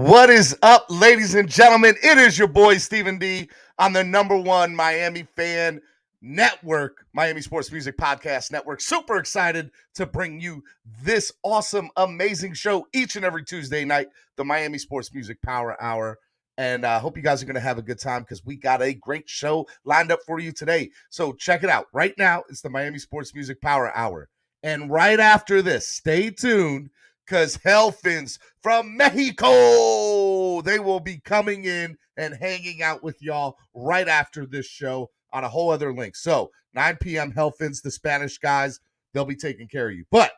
What is up, ladies and gentlemen? It is your boy, Stephen D, on the number one Miami fan network, Miami Sports Music Podcast Network. Super excited to bring you this awesome, amazing show each and every Tuesday night, the Miami Sports Music Power Hour. And I hope you guys are going to have a good time because we got a great show lined up for you today. So check it out. Right now, it's the Miami Sports Music Power Hour. And right after this, stay tuned, because Dolphins from Mexico, they will be coming in and hanging out with y'all right after this show on a whole other link. So 9 p.m. Dolphins, the Spanish guys, they'll be taking care of you. But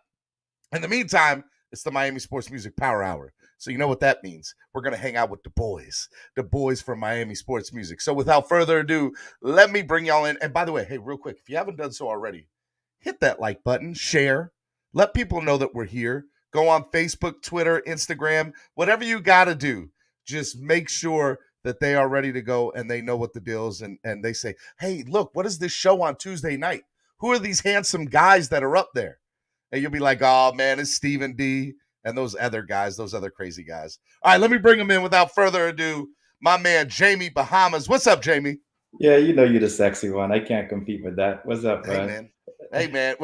in the meantime, it's the Miami Sports Music Power Hour. So you know what that means. We're going to hang out with the boys from Miami Sports Music. So without further ado, let me bring y'all in. And by the way, hey, real quick, if you haven't done so already, hit that like button, share, let people know that we're here. Go on Facebook, Twitter, Instagram, whatever you got to do. Just make sure that they are ready to go and they know what the deal is. And they say, hey, look, what is this show on Tuesday night? Who are these handsome guys that are up there? And you'll be like, oh, man, it's Stephen D and those other guys, those other crazy guys. All right, let me bring them in without further ado. My man, Jamie Bahamas. What's up, Jamie? Yeah, you know you're the sexy one. I can't compete with that. What's up, man? Hey, man,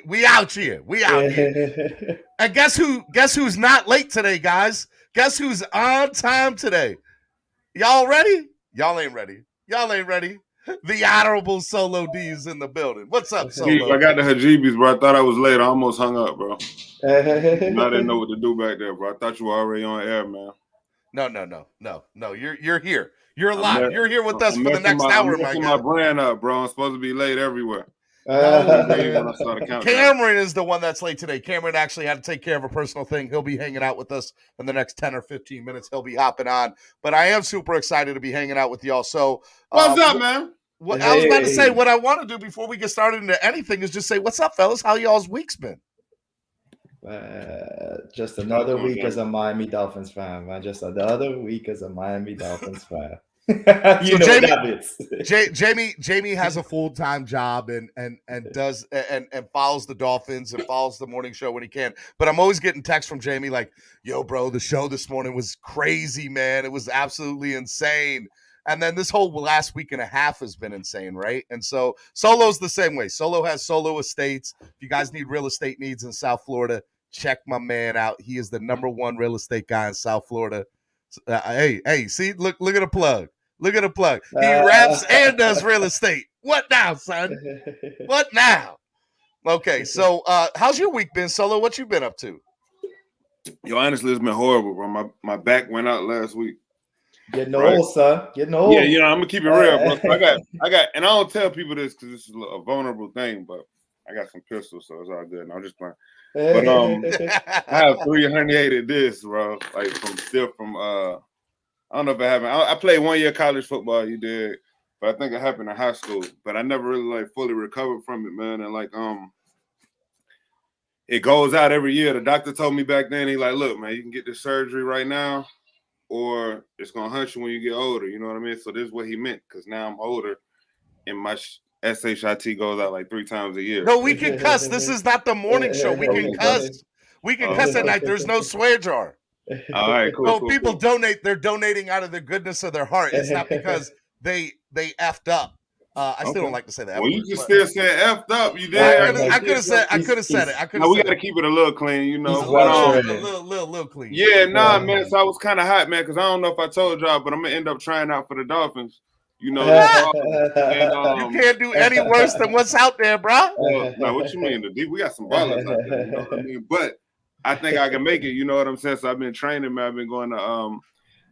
we out here. We out here. And guess who's not late today, guys? Guess who's on time today? Y'all ready? Y'all ain't ready. The honorable Solo D is in the building. What's up, Solo? I got the hajibis, bro. I thought I was late. I almost hung up, bro. I didn't know what to do back there, bro. I thought you were already on air, man. No. You're here. You're live. You're here with us for the next hour, I'm messing my brand up, bro. I'm supposed to be late everywhere. Cameron is the one that's late today. Cameron actually had to take care of a personal thing. He'll be hanging out with us in the next 10 or 15 minutes. He'll be hopping on. But I am super excited to be hanging out with y'all. So what's up, man? I was about to say, what I want to do before we get started into anything is just say, what's up, fellas? How y'all's week's been? Just another week as a Miami Dolphins fan, man. Just another week as a Miami Dolphins fan. You know Jamie has a full-time job and does and follows the Dolphins and follows the morning show when he can. But I'm always getting texts from Jamie like, yo, bro, the show this morning was crazy, man. It was absolutely insane. And then this whole last week and a half has been insane, right? And so Solo's the same way. Solo has Solo Estates. If you guys need real estate needs in South Florida, check my man out. He is the number one real estate guy in South Florida. Hey, see, look at the plug. Look at the plug. He raps and does real estate. What now, son? What now? Okay, so how's your week been, Solo? What you been up to? Yo, honestly, it's been horrible, bro. My back went out last week. Getting old, son. Getting old. Yeah, you know, I'm gonna keep it real, bro. So I got, and I don't tell people this because this is a vulnerable thing, but I got some pistols, so it's all good. And I'm just playing. But I have 3 herniated discs, bro. Like from I don't know if it happened. I played 1 year college football, you did, but I think it happened in high school. But I never really like fully recovered from it, man. And like it goes out every year. The doctor told me back then, he like, look, man, you can get this surgery right now, or it's gonna hunt you when you get older. You know what I mean? So this is what he meant, because now I'm older, and my SHIT goes out like 3 times a year. No, we can cuss. This is not the morning show. We can cuss. We can cuss at night. There's no swear jar. All right, cool. So cool, people cool. donate. They're donating out of the goodness of their heart. It's not because they effed up. I still don't like to say that. Well, you just still said effed up. You did. I could have said it. We got to keep it a little clean, you know. Little clean. Yeah, nah, man. So I was kind of hot, man, because I don't know if I told y'all, but I'm gonna end up trying out for the Dolphins. You know, you can't do any worse than what's out there, bro. No, what you mean? We got some ballers out there. You know what I mean? But I think I can make it. You know what I'm saying? So I've been training, man. I've been going to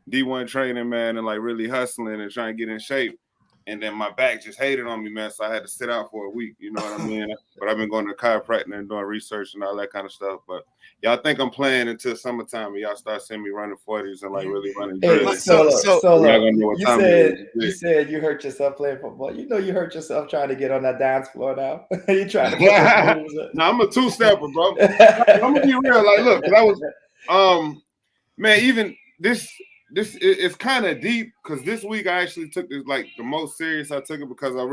D1 training, man, and like really hustling and trying to get in shape. And then my back just hated on me, man. So I had to sit out for a week. You know what I mean? But I've been going to chiropractor and doing research and all that kind of stuff. But y'all think I'm playing until summertime and y'all start seeing me running 40s and like really running drills. So you said you hurt yourself playing football. You know you hurt yourself trying to get on that dance floor now. You trying to No, I'm a 2-stepper, bro. I'm gonna be real. Like, look, I was man, even this is kind of deep because this week I actually took this like the most serious I took it because I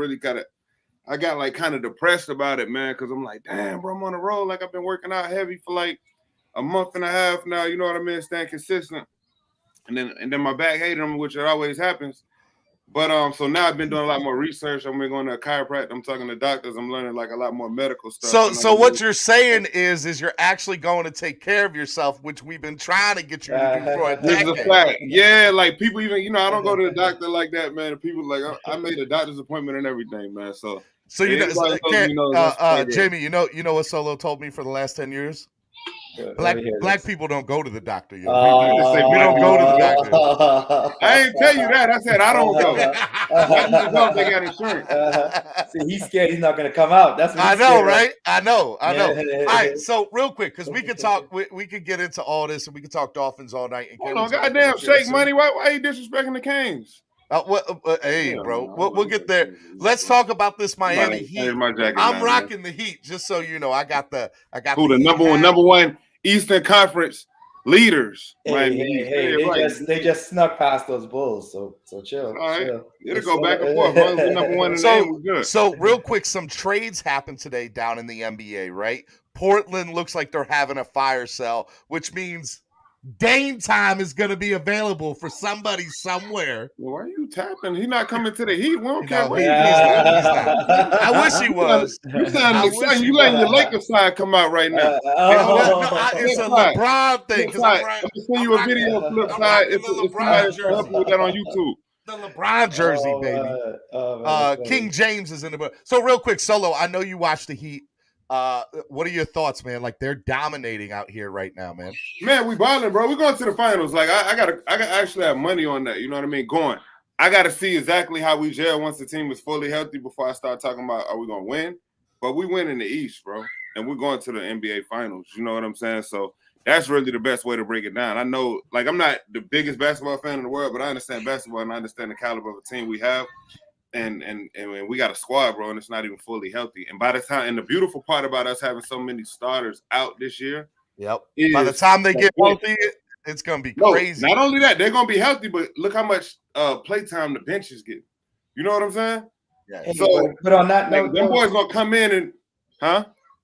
got like kind of depressed about it, man, because I'm like, damn, bro, I'm on the road. Like I've been working out heavy for like a month and a half now, you know what I mean? Staying consistent. and then my back hated him, which it always happens. But so now I've been doing a lot more research. I'm going to a chiropractor. I'm talking to doctors. I'm learning like a lot more medical stuff. So what you're saying is you're actually going to take care of yourself, which we've been trying to get you to do for a decade. This is a fact. Yeah, like people even, I don't go to the doctor like that, man. People like I made a doctor's appointment and everything, man. So Jamie, you know what Solo told me for the last 10 years? Black people don't go to the doctor. We don't go to the doctor. I ain't tell you that. I said I don't go. They got insurance. See, he's scared he's not going to come out. That's what I know, right? I know. All right, so real quick, because we could talk, we could get into all this, and we could talk Dolphins all night. Hold on, goddamn, Shake Money. Why are you disrespecting the Kings? Hey, bro, we'll get there. Let's talk about this Miami Heat. I'm rocking the Heat, just so you know. I got the number one Eastern Conference leaders. They just snuck past those Bulls, so chill. All right, it'll go back and forth. Number one in the name was good. So real quick, some trades happened today down in the NBA. Right, Portland looks like they're having a fire sale, which means Dame time is going to be available for somebody somewhere. Well, why are you tapping? He's not coming to the Heat. We don't care. I wish he was. You letting your Lakers side come out right now. It's a LeBron thing. I'm send you a video flip side. If somebody help you with that on YouTube. The LeBron jersey, baby. King James is in the book. So real quick, Solo, I know you watched the Heat. What are your thoughts, man? Like they're dominating out here right now, man. Man, we balling, bro. We're going to the finals. Like I got actually have money on that. You know what I mean? Going. I got to see exactly how we gel once the team is fully healthy before I start talking about are we going to win? But we win in the East, bro, and we're going to the NBA finals. You know what I'm saying? So that's really the best way to break it down. I know, like I'm not the biggest basketball fan in the world, but I understand basketball and I understand the caliber of the team we have. And we got a squad, bro, and it's not even fully healthy. And by the time, and the beautiful part about us having so many starters out this year, by the time they get healthy, it's gonna be crazy. Not only that, they're gonna be healthy, but look how much play time the bench is getting. You know what I'm saying? Yeah. So, but on that note, them boys gonna come in and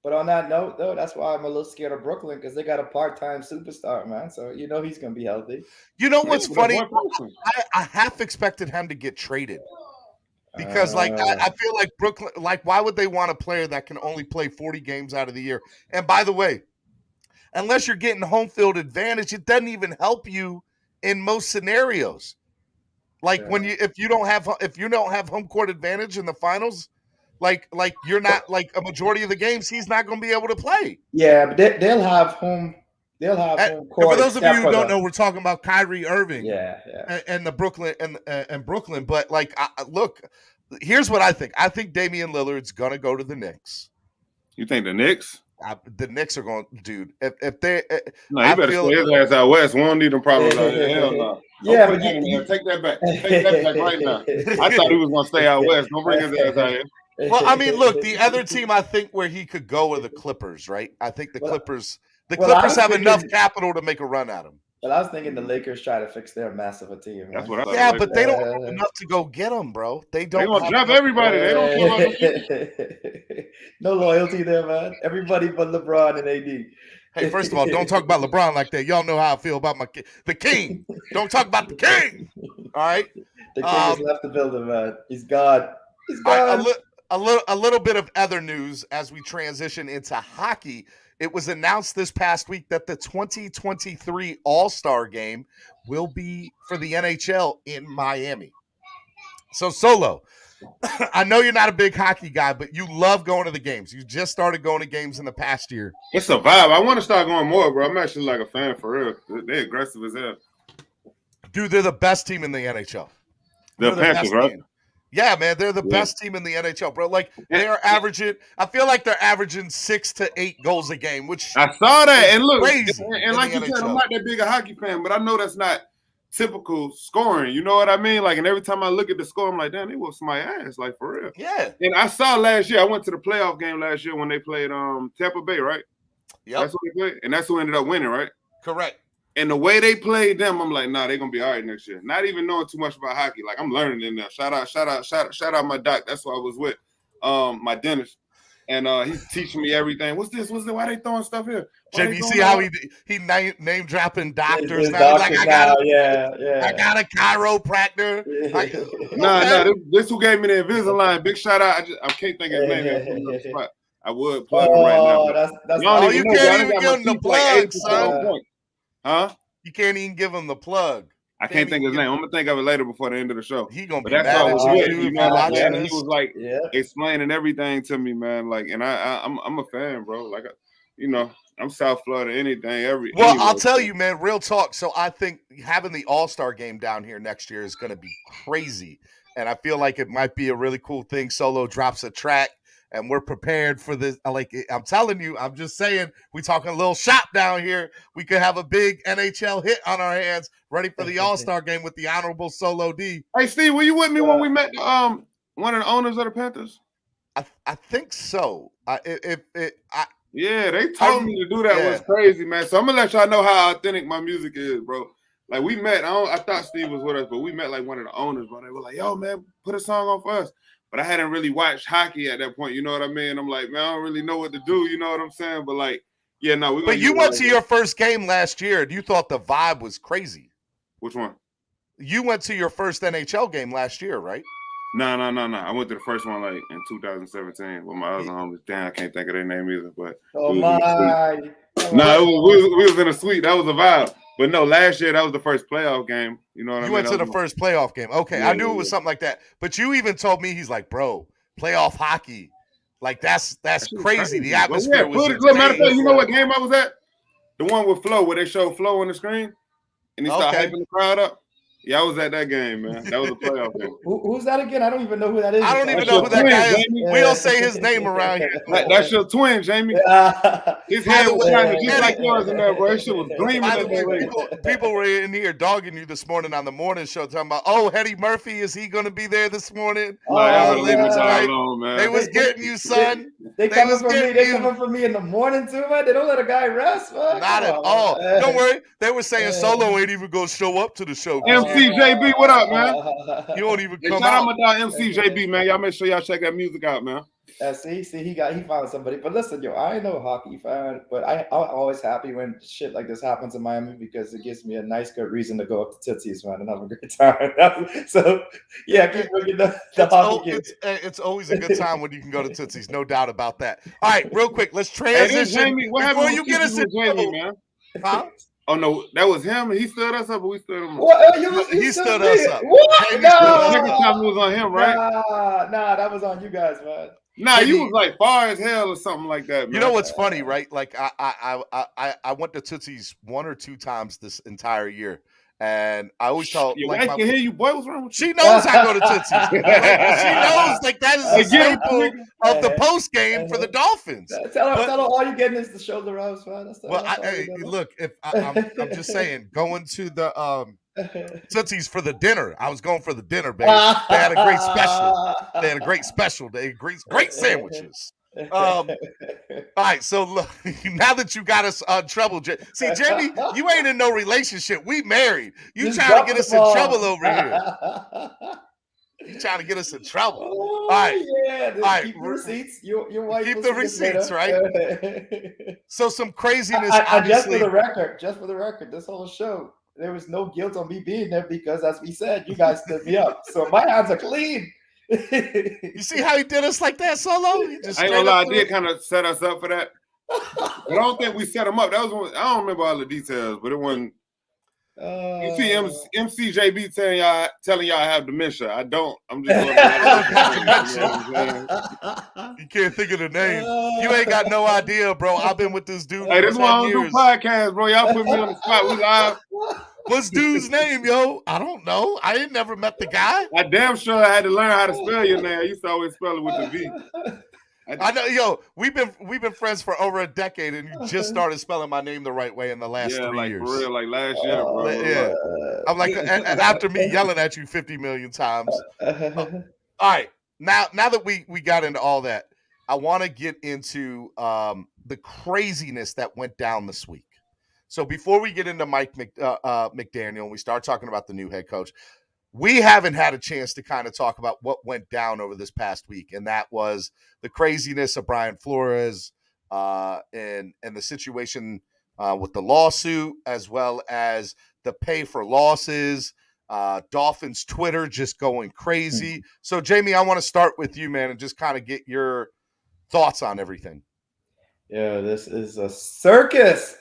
But on that note, though, that's why I'm a little scared of Brooklyn because they got a part-time superstar, man. So he's gonna be healthy. You know what's funny? I half expected him to get traded. Because, I feel like Brooklyn, why would they want a player that can only play 40 games out of the year? And by the way, unless you're getting home field advantage, it doesn't even help you in most scenarios. If you don't have home court advantage in the finals, you're not a majority of the games, he's not going to be able to play. Yeah, but they'll have home. They'll have home court. For those of you who don't know, we're talking about Kyrie Irving, and the Brooklyn and Brooklyn. But look, here's what I think. I think Damian Lillard's gonna go to the Knicks. You think the Knicks? The Knicks are going, dude. If they, no, you better stay his ass out west. We don't need them problems out here. Hell no. Yeah, but take that back. Take that back right now. I thought he was gonna stay out west. Don't bring his ass out here. Well, I mean, look, the other team I think where he could go are the Clippers, right? I think the Clippers. The Clippers have enough capital to make a run at him. Well, I was thinking the Lakers try to fix their mess of a team. Man. That's what I thought. Yeah, but they don't have enough to go get them, bro. They don't. They're gonna draft everybody. They don't care no loyalty there, man. Everybody but LeBron and AD. Hey, first of all, don't talk about LeBron like that. Y'all know how I feel about the king. Don't talk about the king. All right. The king has left the building, man. He's gone. He's gone. A little bit of other news as we transition into hockey. It was announced this past week that the 2023 All-Star Game will be for the NHL in Miami. So, Solo, I know you're not a big hockey guy, but you love going to the games. You just started going to games in the past year. It's a vibe. I want to start going more, bro. I'm actually like a fan for real. They're aggressive as hell. Dude, they're the best team in the NHL. The Panthers, right? Yeah, man, they're the best team in the NHL, bro. They are averaging. I feel like they're averaging 6 to 8 goals a game, which I saw that. And look, crazy and like you said, I'm not that big a hockey fan, but I know that's not typical scoring. You know what I mean? And every time I look at the score, I'm like, damn, they whooped somebody's ass, for real. Yeah. And I saw last year. I went to the playoff game last year when they played Tampa Bay, right? Yeah. That's what they played, and that's who ended up winning, right? Correct. And the way they played them, I'm like, nah, they're gonna be all right next year. Not even knowing too much about hockey. I'm learning in there. Shout out my doc. That's who I was with. My dentist. and he's teaching me everything. What's this? What's that? Why they throwing stuff here? Jim, you see how he name dropping doctors now? Like, I got a chiropractor. Nah, this who gave me the Invisalign. Big shout out. I can't think of his name. I would plug him right now. That's you can't even give him the plug, son. Huh? You can't even give him the plug. I can't think of his name. I'm gonna think of it later before the end of the show. He gonna be mad at you watching this. He was like explaining everything to me, man. Like, and I'm a fan, bro. Like, I'm South Florida. Anything, I'll tell you, man. Real talk. So I think having the All-Star game down here next year is gonna be crazy, and I feel like it might be a really cool thing. Solo drops a track. And we're prepared for this. Like I'm telling you, I'm just saying, we talking a little shop down here. We could have a big NHL hit on our hands, ready for the All-Star game with the honorable Solo D. Hey, Steve, were you with me when we met one of the owners of the Panthers? I think so. Yeah, they told me to do that. It was crazy, man. So I'm gonna let y'all know how authentic my music is, bro. Like we met. I thought Steve was with us, but we met like one of the owners, bro. They were like, "Yo, man, put a song on for us." But I hadn't really watched hockey at that point. You know what I mean? I'm like, man, I don't really know what to do. You know what I'm saying? But like, yeah, no. But you went to your first game last year, and you thought the vibe was crazy. Which one? You went to your first NHL game last year, right? No. I went to the first one like in 2017 with my other homies. Damn, I can't think of their name either. But we was in a suite. That was a vibe. But no, last year that was the first playoff game. You know what I mean? You went to the first playoff game. Okay, I knew it was something like that. But you even told me, he's like, bro, playoff hockey, like that's crazy. The atmosphere was insane. Look, matter of fact, you know what game I was at? The one with Flo, where they showed Flo on the screen, and he started hyping the crowd up. Yeah, I was at that game, man. That was a playoff game. Who's that again? I don't even know who that is. I don't even know who that guy is. We don't say his name around here. That's your twin, Jamie. His head was shining just like yours in there, bro. His shit was gleaming. People were in here dogging you this morning on the morning show, talking about, oh, Hetty Murphy, is he going to be there this morning? They was getting you, son. They coming for me. They coming for me in the morning too, man. They don't let a guy rest, man. Not at all. Don't worry. They were saying Solo ain't even going to show up to the show. MCJB, what up, man? You won't even come out. Shout out my dog MCJB, man. Y'all make sure y'all check that music out, man. See, he found somebody. But listen, yo, I ain't no hockey fan, but I'm always happy when shit like this happens in Miami because it gives me a nice, good reason to go up to Tootsies, man, and have a good time. So, yeah, keep looking the hockey game. It's always a good time when you can go to Tootsies, no doubt about that. All right, real quick, let's transition. Before you get us in trouble, man. Huh? Oh no, that was him. He stood us up, but we stood him up. He stood us up. What? The second time it was on him, right? Nah, that was on you guys, man. Nah, you was like far as hell or something like that, man. You know what's funny, right? Like I went to Tootsies 1 or 2 times this entire year. And I always tell your wife can hear you, boy. What's wrong with you? She knows I go to Tootsies. She knows like that is a staple of the post game for the Dolphins. Tell her all you're getting is the shoulder rubs, man. Look, if I'm just saying, going to the Tootsies for the dinner. I was going for the dinner, baby. They had a great special. They had a great special. They had great sandwiches. All right, so look, now that you got us on trouble, see, Jamie, you ain't in no relationship. We married. You trying to get us in trouble over here. You trying to get us in trouble. All right. Yeah, all right. Keep the receipts. Your wife keep the receipts, right? So some craziness. Just for the record, this whole show, there was no guilt on me being there because, as we said, you guys stood me up. So my hands are clean. You see how he did us like that, Solo? I ain't gonna lie, I did kind of set us up for that. But I don't think we set him up. That was one, I don't remember all the details, but it wasn't. You see MCJB telling y'all I have dementia. I don't. I'm just You can't think of the name. You ain't got no idea, bro. I've been with this dude. Hey, this is why I don't do podcasts, bro. Y'all put me on the spot. We live. What's dude's name, yo? I don't know. I ain't never met the guy. I damn sure I had to learn how to spell your name. I used to always spell it with the V. I know, yo. We've been friends for over a decade, and you just started spelling my name the right way in the last 3 years. For real, like last year, bro. Yeah, I'm like, and after me yelling at you 50 million times. All right, now that we got into all that, I want to get into the craziness that went down this week. So before we get into Mike McDaniel and we start talking about the new head coach, we haven't had a chance to kind of talk about what went down over this past week, and that was the craziness of Brian Flores and the situation with the lawsuit, as well as the pay for losses. Dolphins Twitter just going crazy. So, Jamie, I want to start with you, man, and just kind of get your thoughts on everything. Yeah, this is a circus.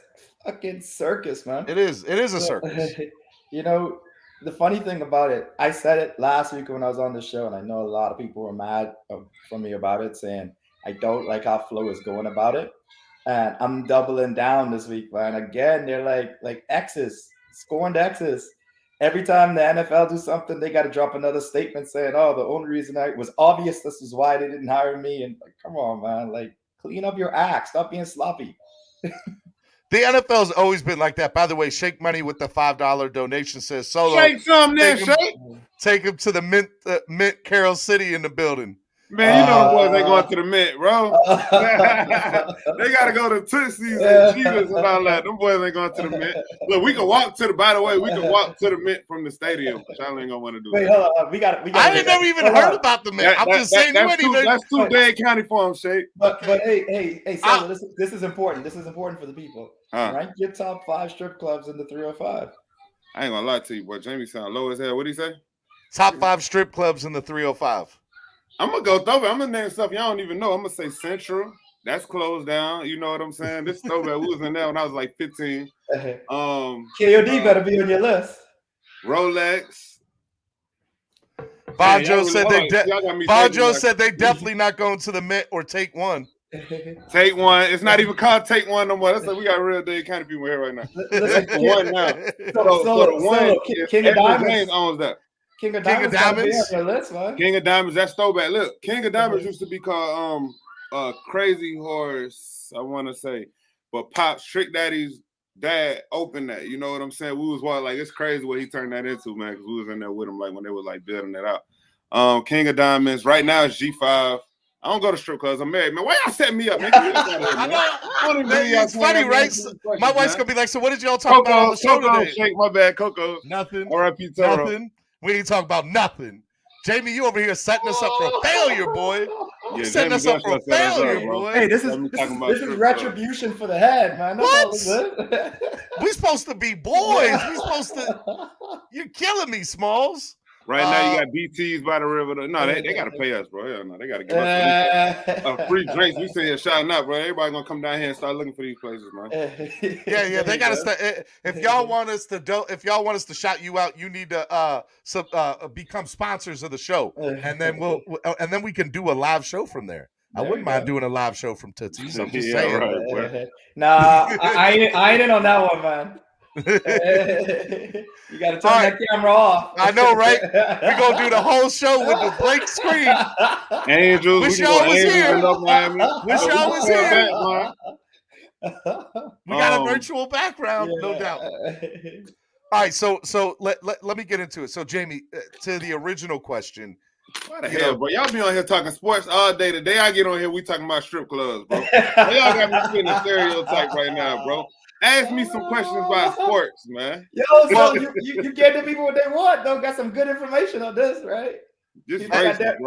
Fucking circus, man. It is a circus. You know, the funny thing about it, I said it last week when I was on the show, and I know a lot of people were mad from me about it, saying I don't like how Flo is going about it. And I'm doubling down this week, man. Again, they're like X's, scorned X's. Every time the NFL do something, they got to drop another statement saying, "Oh, the only reason it was obvious this is why they didn't hire me." And like, come on, man, like clean up your act, stop being sloppy. The NFL's always been like that. By the way, Shake Money with the $5 donation says, Solo, Shake some there, Shake. Take him to the Mint Carroll City in the building. Man, you know the boys ain't going to the Mint, bro. They got to go to Tootsies and Cheetahs and all that. Them boys ain't going to the Mint. Look, we can walk to the, by the way, we can walk to the Mint from the stadium. Y'all ain't going to want to do Wait, that. hold on. We got. I ain't never even heard about the Mint. I'm just saying that's too Dade County for him, Shake. But hey, Solo, this is important. This is important for the people. Rank your top 5 strip clubs in the 305. I ain't going to lie to you, boy. Jamie sound low as hell. What'd he say? Top 5 strip clubs in the 305. I'm going to go throwback. I'm going to name stuff y'all don't even know. I'm going to say Central. That's closed down. You know what I'm saying? This throwback, we was in there when I was like 15. KOD better be on your list. Rolex. Bonjo said they definitely not going to the Mint or Take One. Take One. It's not even called Take One no more. That's like we got real Dade County people here right now. That's the one now. So the one, King of Diamonds owns that. King of Diamonds. List, King of Diamonds, that's throwback. Look, King of Diamonds used to be called Crazy Horse, I want to say. But Pop's Trick Daddy's dad opened that. You know what I'm saying? We was like, it's crazy what he turned that into, man, because we was in there with him like when they were like building it out. King of Diamonds. Right now it's G5. I don't go to strip clubs. I'm married, man. Why y'all setting me up, man? It's funny, right? My wife's gonna be like, "So what did y'all talk about on the show today?" Shake, my bad, Coco. Nothing. R.I.P. Toro. Nothing. We ain't talk about nothing. Jamie, you over here setting us up for a failure, boy. Yeah, setting us up for a failure, boy. Hey, this is retribution for the head, man. What? We supposed to be boys. We supposed to. You're killing me, Smalls. Right now, you got BTs by the river. No, they got to pay us, bro. Hell no, they got to give us free drinks. We sitting here shouting out, bro. Everybody gonna come down here and start looking for these places, man. Yeah, they got to start. If y'all want us to shout you out, you need to become sponsors of the show, and then we can do a live show from there. I wouldn't mind doing a live show from Tootsies. I'm just saying. Right, nah, I ain't in on that one, man. You gotta turn that camera off. I know, right? We're gonna do the whole show with the blank screen. Angels, wish y'all was here. Wish y'all was here. We got a virtual background, no doubt. All right, so let me get into it. So, Jamie, to the original question. What the hell, bro? Y'all be on here talking sports all day. The day I get on here, we talking about strip clubs, bro. Y'all got me spinning a stereotype right now, bro. Ask me some questions about sports, man. Yo, so you get the people what they want, though. Got some good information on this, right? They got their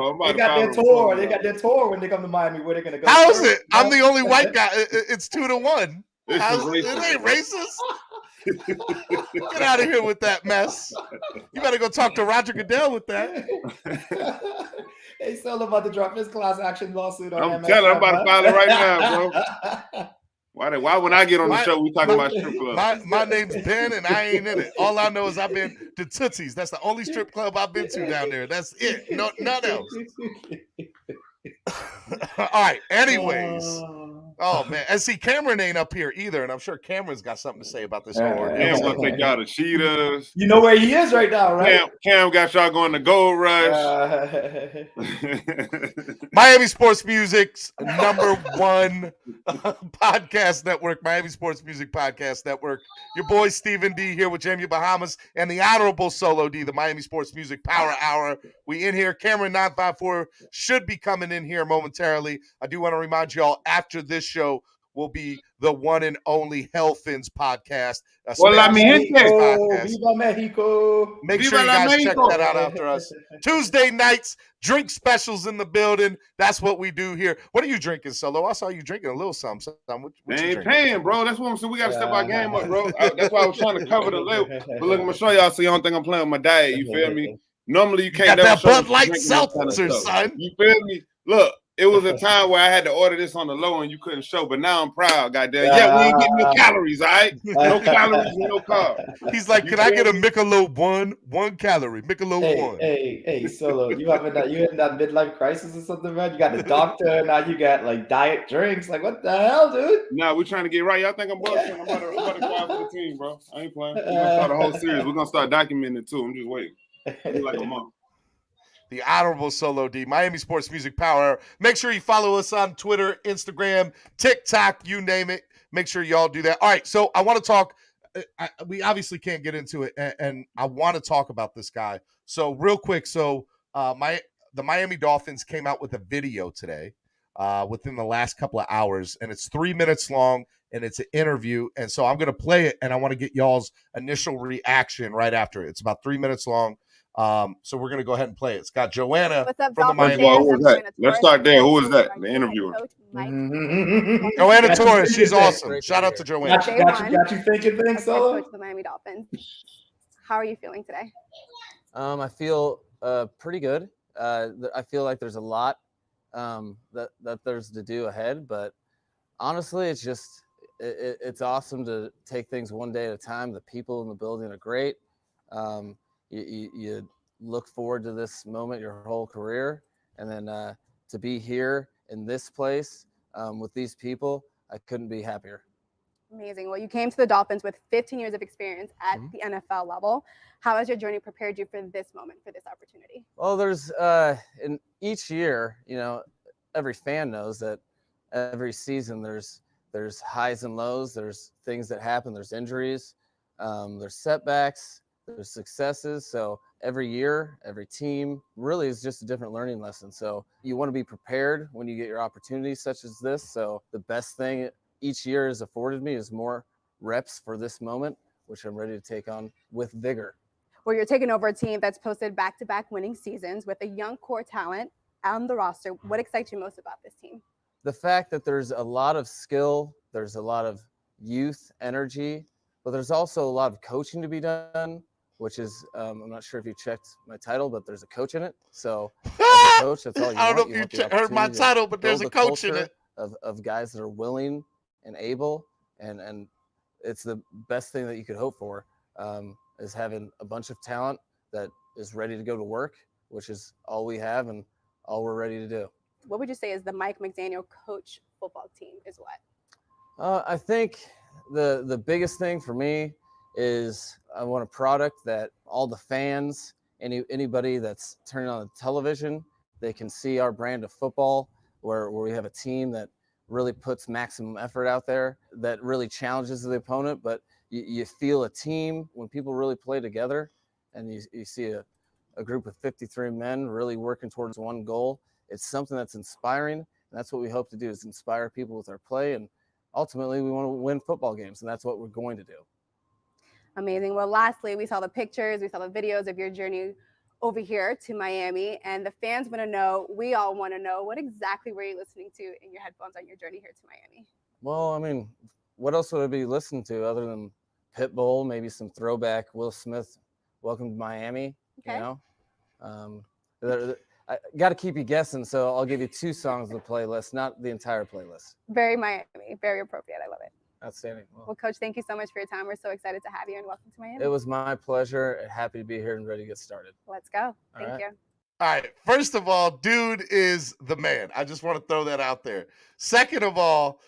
tour. They got their tour when they come to Miami. Where they gonna go? How is it? I'm the only white guy. It's 2-1. It ain't racist. Get out of here with that mess. You better go talk to Roger Goodell with that. Hey, still about to drop his class action lawsuit on I'm telling, I'm about to file it right now, bro. Why when I get on the show, we talk about strip clubs? My name's Ben, and I ain't in it. All I know is I've been to Tootsies. That's the only strip club I've been to down there. That's it. No, none else. All right. Anyways. Oh, man. And see, Cameron ain't up here either, and I'm sure Cameron's got something to say about this whole ordeal. Cam's going to take y'all to Cheetahs. You know where he is right now, right? Cam got y'all going to Gold Rush. Miami Sports Music's #1 podcast network, Miami Sports Music Podcast Network. Your boy Stephen D here with Jamie Bahamas and the Honorable Solo D, the Miami Sports Music Power Hour. We in here. Cameron 954 should be coming in here momentarily. I do want to remind you all, after this show, will be the one and only Hellfins podcast. A Hola, Spanish mi gente. podcast. Viva Mexico. Make Viva sure you la guys check Mexico. that out after us. Tuesday nights, drink specials in the building. That's what we do here. What are you drinking, Solo? I saw you drinking a little something. What They you ain't drinking? paying, bro. That's what I'm saying. We got to step our game up, bro. That's why I was trying to cover the level. But look, I'm going to show y'all so you don't think I'm playing with my diet. You feel me? Normally, you can't got never that show Bud me Light drinking this kind of seltzer, stuff. son. You feel me? Look, it was a time where I had to order this on the low and you couldn't show, but now I'm proud, goddamn. Yeah, we ain't getting no calories, all right? No calories and no carbs. He's like, You can I get a feel me? Michelob one calorie? Michelob one. Hey, Solo, you in that midlife crisis or something, man? You got the doctor, now you got like diet drinks. Like, what the hell, dude? Nah, we're trying to get right. Y'all think I'm bullshitting? I'm about to cry for the team, bro. I ain't playing. We're gonna start a whole series. We're gonna start documenting it too. I'm just waiting. Be like a month. The Honorable Solo D, Miami Sports Music Power Hour. Make sure you follow us on Twitter, Instagram, TikTok, you name it. Make sure y'all do that. All right, so I want to talk. We obviously can't get into it, and I want to talk about this guy. So real quick, the Miami Dolphins came out with a video today within the last couple of hours, and it's 3 minutes long, and it's an interview. And so I'm going to play it, and I want to get y'all's initial reaction right after it. It's about 3 minutes long. So we're gonna go ahead and play it. It's got Joanna up, from the Dolphins Miami. Who was that? Let's start there. Who was that? The interviewer. Joanna Torres. She's awesome. Great to Shout be out here. to Joanna. Got you thinking things, Head Solo? coach of the Miami Dolphins. How are you feeling today? I feel pretty good. I feel like there's a lot that there's to do ahead, but honestly, it's just it's awesome to take things one day at a time. The people in the building are great. You look forward to this moment your whole career, and then to be here in this place with these people, I couldn't be happier. Amazing. Well, you came to the Dolphins with 15 years of experience at the NFL level. How has your journey prepared you for this moment, for this opportunity? Well, there's in each year, every fan knows that every season there's highs and lows. There's things that happen. There's injuries. There's setbacks. There's successes. So every year, every team really is just a different learning lesson. So you want to be prepared when you get your opportunities such as this. So the best thing each year has afforded me is more reps for this moment, which I'm ready to take on with vigor. Well, you're taking over a team that's posted back-to-back winning seasons with a young core talent on the roster. What excites you most about this team? The fact that there's a lot of skill, there's a lot of youth energy, but there's also a lot of coaching to be done, which is, I'm not sure if you checked my title, but there's a coach in it. So as a coach, that's all you want. I don't know if you heard my title, but there's a coach in it. Of guys that are willing and able, and it's the best thing that you could hope for, is having a bunch of talent that is ready to go to work, which is all we have and all we're ready to do. What would you say is the Mike McDaniel coach football team is what? I think the biggest thing for me is I want a product that all the fans, anybody that's turning on the television, they can see our brand of football, where we have a team that really puts maximum effort out there, that really challenges the opponent. But you feel a team when people really play together, and you see a group of 53 men really working towards one goal. It's something that's inspiring, and that's what we hope to do, is inspire people with our play. And ultimately, we want to win football games, and that's what we're going to do. Amazing. Well, lastly, we saw the pictures, we saw the videos of your journey over here to Miami, and the fans want to know, we all want to know, what exactly were you listening to in your headphones on your journey here to Miami? Well, I mean, what else would I be listening to other than Pitbull, maybe some throwback Will Smith, Welcome to Miami, Okay. I got to keep you guessing, so I'll give you 2 songs on the playlist, not the entire playlist. Very Miami, very appropriate. I love it. Outstanding. Well, Coach, thank you so much for your time. We're so excited to have you, and welcome to Miami. It was my pleasure. Happy to be here and ready to get started. Let's go. Thank you. All right. First of all, dude is the man. I just want to throw that out there. Second of all,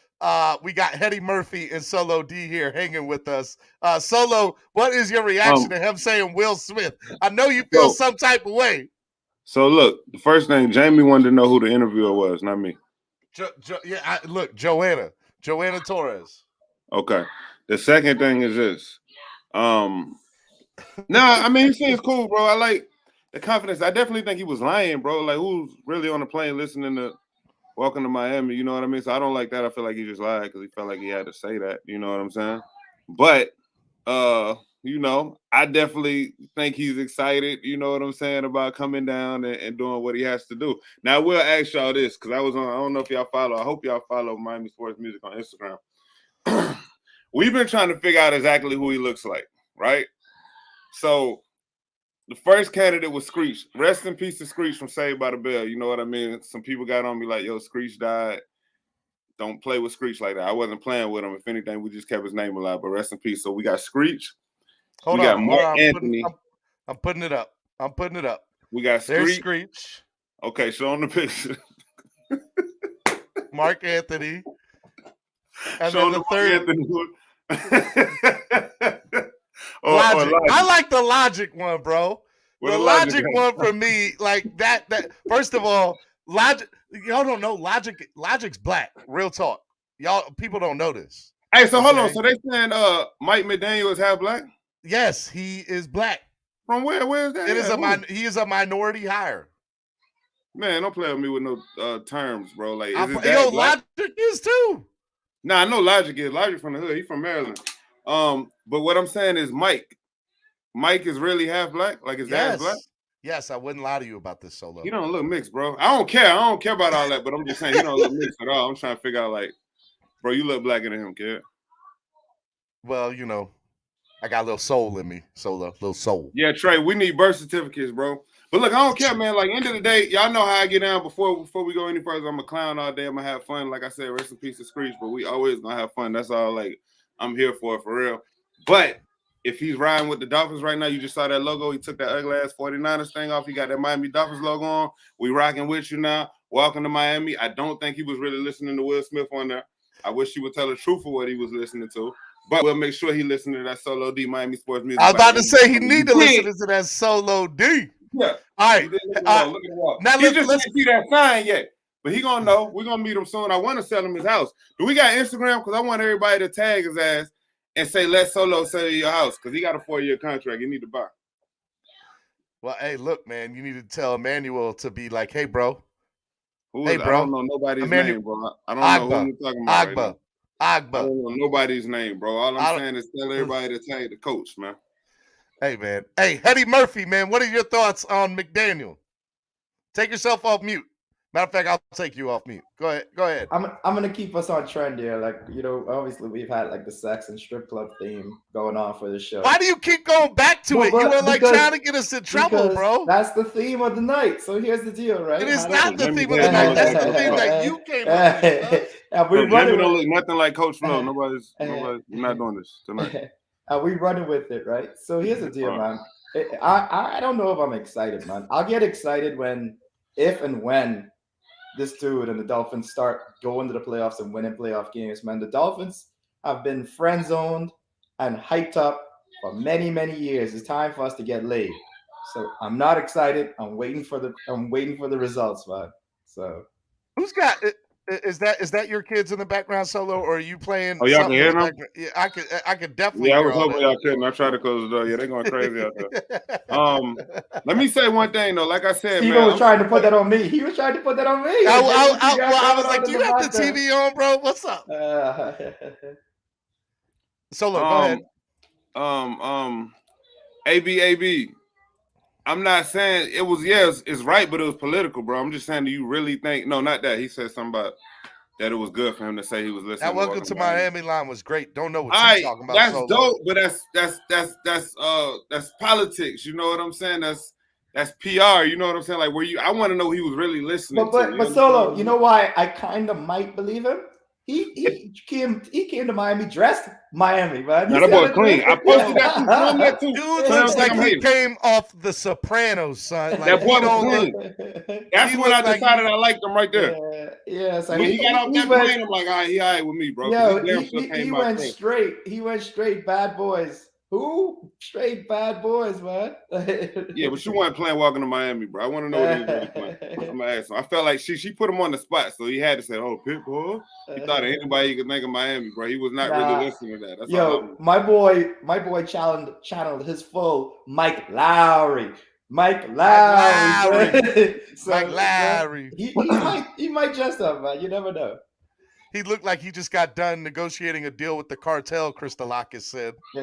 we got Hetty Murphy and Solo D here hanging with us. Solo, what is your reaction to him saying Will Smith? I know you feel some type of way. So look, the first thing, Jamie wanted to know who the interviewer was, not me. Joanna Torres. Okay. The second thing is this. I mean, he seems cool, bro. I like the confidence. I definitely think he was lying, bro. Like, who's really on the plane listening to welcome to Miami. You know what I mean? So I don't like that. I feel like he just lied because he felt like he had to say that. You know what I'm saying? But you know, I definitely think he's excited, you know what I'm saying, about coming down and doing what he has to do. Now, I will ask y'all this, because I don't know if y'all follow, I hope y'all follow Miami Sports Music on Instagram. We've been trying to figure out exactly who he looks like, right? So, the first candidate was Screech. Rest in peace to Screech from Saved by the Bell, you know what I mean? Some people got on me like, yo, Screech died. Don't play with Screech like that. I wasn't playing with him. If anything, we just kept his name alive, but rest in peace. So, we got Screech. Hold we on, got Mark Anthony. I'm putting it up. We got There's Screech. Okay, show on the picture. Mark Anthony. And show then the third. Logic. I like the Logic one, bro. The Logic one for me, like that. First of all, Logic. Y'all don't know Logic's black. Real talk. Y'all people don't know this. Hey, so hold on. So they saying Mike McDaniel is half black? Yes, he is black. From where? Where is that? He is a minority hire. Man, don't play with me with no terms, bro. Like, Logic is too. Nah, I know Logic is. Logic from the hood. He's from Maryland. But what I'm saying is Mike is really half black. Like, is that black? Yes, I wouldn't lie to you about this, Solo. You don't look mixed, bro. I don't care about all that. But I'm just saying you don't look mixed at all. I'm trying to figure out, like, bro, you look blacker than him, kid. Well, you know, I got a little soul in me, Solo. Little soul. Yeah, Trey, we need birth certificates, bro. But look, I don't care, man. Like, end of the day, y'all know how I get down. Before we go any further, I'm a clown all day. I'm gonna have fun. Like I said, rest in peace to Screech, but we always gonna have fun. That's all, like, I'm here for real. But if he's riding with the Dolphins right now, you just saw that logo. He took that ugly ass 49ers thing off. He got that Miami Dolphins logo on. We rocking with you now. Welcome to Miami. I don't think he was really listening to Will Smith on there. I wish he would tell the truth of what he was listening to. But we'll make sure he listened to that Solo D Miami Sports Music. I was about to say he need to listen to that Solo D. Yeah. All right. Look at the wall. Now he just didn't see that sign yet. But he gonna know. We're gonna meet him soon. I want to sell him his house. Do we got Instagram? Because I want everybody to tag his ass and say, let Solo sell you your house. Because he got a 4-year contract. You need to buy. Well, hey, look, man, you need to tell Emmanuel to be like, hey, bro. Bro. I don't know nobody's name, bro. I don't know who you're talking about. Agba. I don't know nobody's name, bro. All I'm saying is tell everybody to tag the coach, man. Hey, man. Hey, Hetty Murphy, man, what are your thoughts on McDaniel? Take yourself off mute. Matter of fact, I'll take you off mute. Go ahead. I'm gonna keep us on trend here. Like, you know, obviously we've had like the sex and strip club theme going on for the show. Why do you keep going back to it? You were like trying to get us in trouble, bro. That's the theme of the night. So here's the deal, right? It is not the theme of the night. That's the theme that you came up with. We don't look nothing like Coach Flo. Nobody's not doing this tonight. We running with it, right? So here's the deal, man. I don't know if I'm excited, man. I'll get excited if and when this dude and the Dolphins start going to the playoffs and winning playoff games, man. The Dolphins have been friend zoned and hyped up for many, many years. It's time for us to get laid. So I'm not excited. I'm waiting for the results, man. So who's got it? Is that your kids in the background, Solo, or are you playing? Oh, y'all can hear them? Yeah, I could definitely. Yeah, I was hoping y'all couldn't. I tried to close the door. Yeah, they're going crazy out there. Let me say one thing though. Like I said, Steven was trying to put that on me. He was trying to put that on me. I was like, "Do you have the TV on, bro? What's up?" Solo, go ahead. AB. I'm not saying it was, it's right, but it was political, bro. I'm just saying, do you really think? No, not that. He said something about that it was good for him to say he was listening. That Welcome to Miami line was great. Don't know what you're talking about. That's Solo. dope, but that's politics. You know what I'm saying? That's PR. You know what I'm saying? Like, I want to know he was really listening. But Solo, you know why I kind of might believe him? He came to Miami dressed Miami, man. Now that boy clean. I posted that too. Dude looks like he came off The Sopranos, son. Like, that boy was clean. That's when I decided I liked him right there. Yeah. So when he got off that plane, I'm like, all right, he all right with me, bro. He went straight. He went straight bad boys. Who? Straight bad boys, man. Yeah, but you weren't playing Welcome to Miami, bro. I want to know what he was really playing. I'm gonna ask him. I felt like she put him on the spot, so he had to say, "Oh, Pitbull." He thought of anybody he could think of Miami, bro. He was not really listening to that. That's my boy channeled his full Mike Lowry. Mike Lowry. Mike Lowry. He might dress up, man. You never know. He looked like he just got done negotiating a deal with the cartel, Kristalakis said. He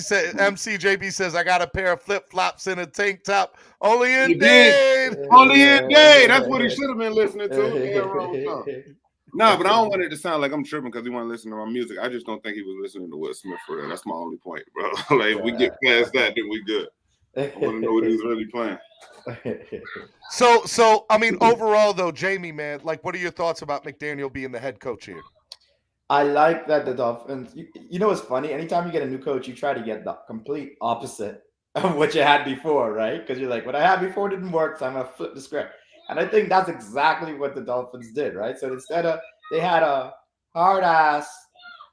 said, MCJB says, I got a pair of flip-flops and a tank top. Only in Dade. Only in Dade. That's what he should have been listening to. Nah, but I don't want it to sound like I'm tripping because he want to listen to my music. I just don't think he was listening to Will Smith for real. That's my only point, bro. Like, if we get past that, then we good. I want to know what he was really playing. So I mean, overall though, Jamie, man, like, what are your thoughts about McDaniel being the head coach here? I like that the Dolphins. You know what's funny? Anytime you get a new coach, you try to get the complete opposite of what you had before, right? Because you're like, what I had before didn't work, so I'm gonna flip the script. And I think that's exactly what the Dolphins did, right? So instead of they had a hard ass,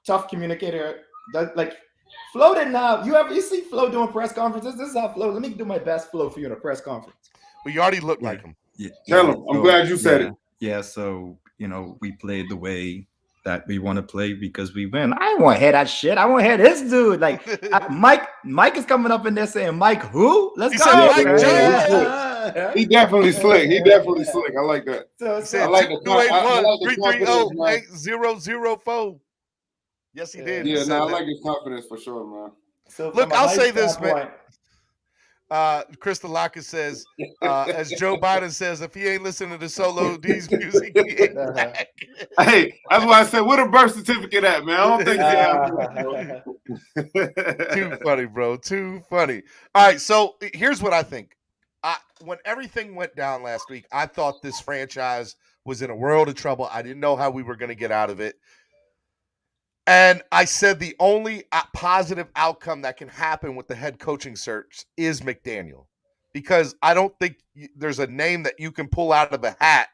tough communicator that like. Flo didn't have you see Flo doing press conferences? This is how Flo. Let me do my best Flo for you in a press conference. Well, you already look like him. Yeah. Tell him. I'm glad you said it. Yeah, so we played the way that we want to play because we win. I don't want to hear that shit. I want to hear this dude. Like Mike is coming up in there saying, Mike who? Let's go. Mike Jones. He definitely slick. I like that. So I like the 281-330-8004. Yes, he did. Yeah, I like his confidence for sure, man. So look, I'll say this, man. Kristalakis says, as Joe Biden says, if he ain't listening to Solo D's music, he ain't back. Hey, that's why I said, what a birth certificate at, man? I don't think Too funny, bro. Too funny. All right, so here's what I think. When everything went down last week, I thought this franchise was in a world of trouble. I didn't know how we were going to get out of it. And I said the only positive outcome that can happen with the head coaching search is McDaniel, because I don't think there's a name that you can pull out of a hat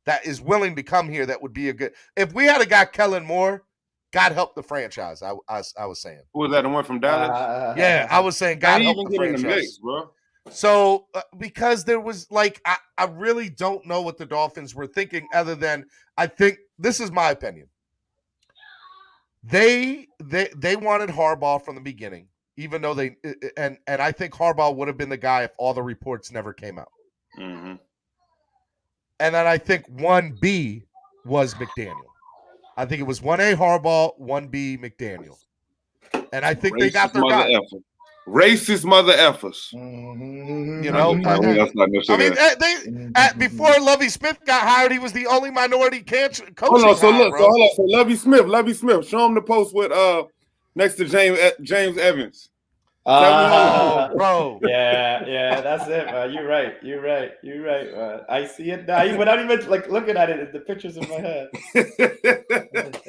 that is willing to come here that would be a good. If we had got Kellen Moore, God help the franchise. I was saying. Who was that? The one from Dallas? Yeah, I was saying God help the franchise. In the mix, bro. So because there was I really don't know what the Dolphins were thinking, other than I think this is my opinion. They wanted Harbaugh from the beginning, even though and I think Harbaugh would have been the guy if all the reports never came out. Mm-hmm. And then I think 1B was McDaniel. I think it was 1A Harbaugh, 1B McDaniel. And I think they got their guy. Racist mother effers. You know, before Lovie Smith got hired, he was the only minority coach. Hold on. So Lovie Smith, show him the post with next to James Evans. Bro. Yeah, that's it, man. You're right, man. I see it now. Without even looking at it, the pictures in my head.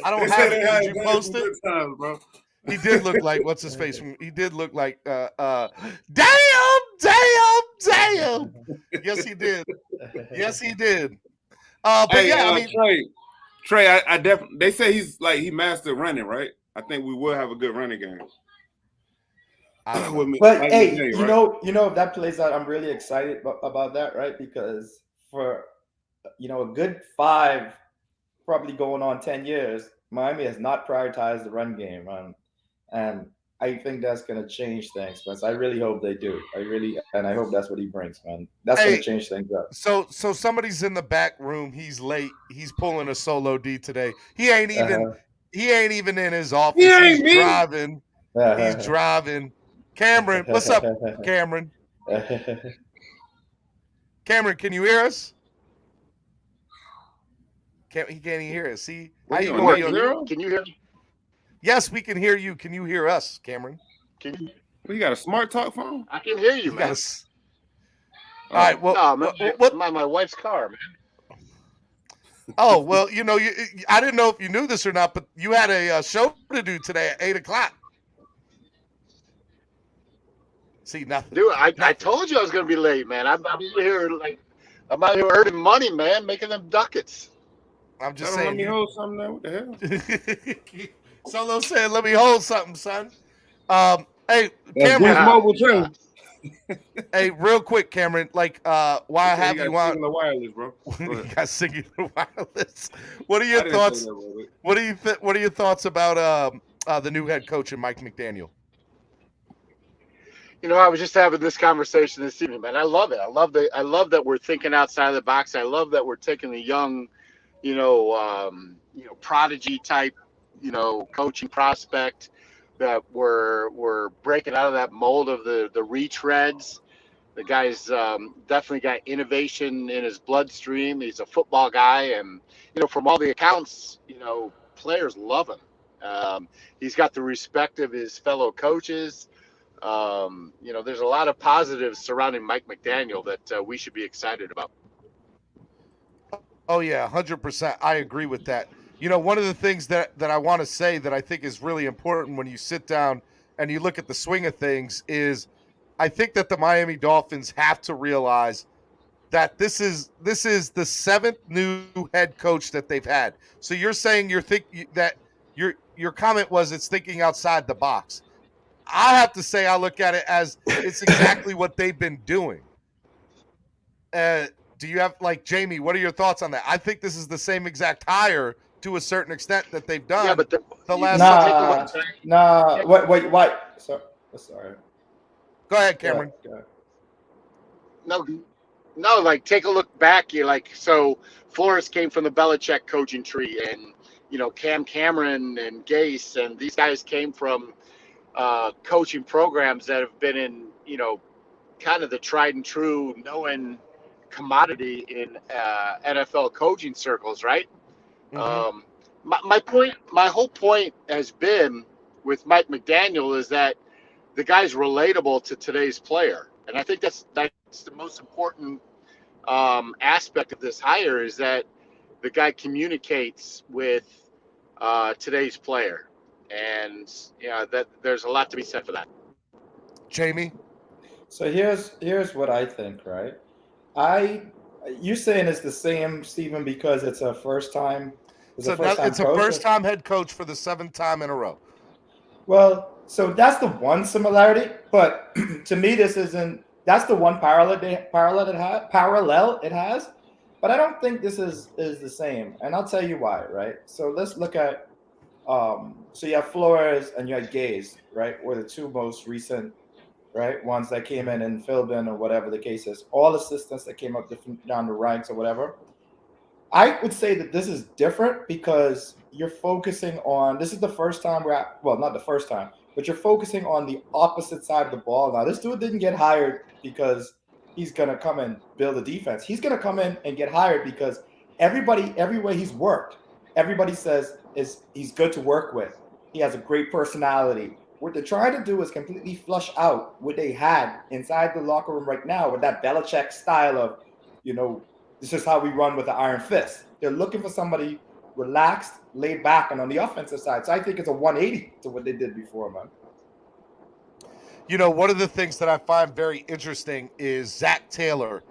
I don't have it. Did you post it? Bro. He did look like what's his face? He did look like damn. Yes, he did. But hey, yeah, I mean, Trey, I definitely. They say he mastered running, right? I think we will have a good running game. But hey, you know, if that plays out, I'm really excited about that, right? Because for a good 5, probably going on 10 years, Miami has not prioritized the run game, and I think that's going to change things, man. So I really hope they do. And I hope that's what he brings, man. That's going to change things up. So somebody's in the back room. He's late. He's pulling a solo D today. He ain't even in his office. He's driving. He's driving. Cameron, what's up, Cameron? Cameron, can you hear us? He can't even hear us. See? How you doing? Can you hear me? Yes, we can hear you. Can you hear us, Cameron? You got a smart talk phone? I can hear you, man. All right. Well, my wife's car, man. Oh, well, I didn't know if you knew this or not, but you had a show to do today at 8:00. See, nothing. Dude, I told you I was going to be late, man. I'm out here earning money, man, making them ducats. I'm just saying. Let me hold something there. What the hell? Solo said, "Let me hold something, son." Hey, Cameron. Hey, real quick, Cameron. Why have you on the wireless, bro? You got singing the wireless. What are your thoughts? What are your thoughts about the new head coach and Mike McDaniel? I was just having this conversation this evening, man. I love it. I love that we're thinking outside of the box. I love that we're taking the young, prodigy type, coaching prospect, that we're breaking out of that mold of the retreads. The guy's definitely got innovation in his bloodstream. He's a football guy, and from all the accounts, players love him. He's got the respect of his fellow coaches. There's a lot of positives surrounding Mike McDaniel that we should be excited about. Oh yeah, 100%. I agree with that. One of the things that I want to say that I think is really important when you sit down and you look at the swing of things is I think that the Miami Dolphins have to realize that this is the 7th new head coach that they've had. So you're saying that your comment was it's thinking outside the box. I have to say I look at it as it's exactly what they've been doing. Do you have, Jamie, what are your thoughts on that? I think this is the same exact hire to a certain extent that they've done. Yeah, but the last. Wait. Sorry. Go ahead, Cameron. Go ahead. No, take a look back. So Flores came from the Belichick coaching tree, and Cam Cameron and Gase and these guys came from coaching programs that have been in kind of the tried and true known commodity in NFL coaching circles, right? Mm-hmm. My whole point has been with Mike McDaniel is that the guy's relatable to today's player, and I think that's the most important aspect of this hire is that the guy communicates with today's player, and that there's a lot to be said for that. Jamie? So here's what I think, right? You saying it's the same, Stephen, because it's a first time. It's a first time head coach for the 7th time in a row. Well, so that's the one similarity, but to me, that's the one parallel it has. But I don't think this is the same, and I'll tell you why, right? So let's look at so you have Flores and you had Gase, right? Were the two most recent, right, ones that came in and filled in or whatever the case is. All assistants that came up down the ranks or whatever. I would say that this is different because you're focusing on, this is the first time not the first time, but you're focusing on the opposite side of the ball. Now, this dude didn't get hired because he's going to come and build a defense. He's going to come in and get hired because every way he's worked, everybody says he's good to work with. He has a great personality. What they're trying to do is completely flush out what they had inside the locker room right now with that Belichick style of, this is how we run with the iron fist. They're looking for somebody relaxed, laid back, and on the offensive side. So I think it's a 180 to what they did before, man. One of the things that I find very interesting is Zach Taylor,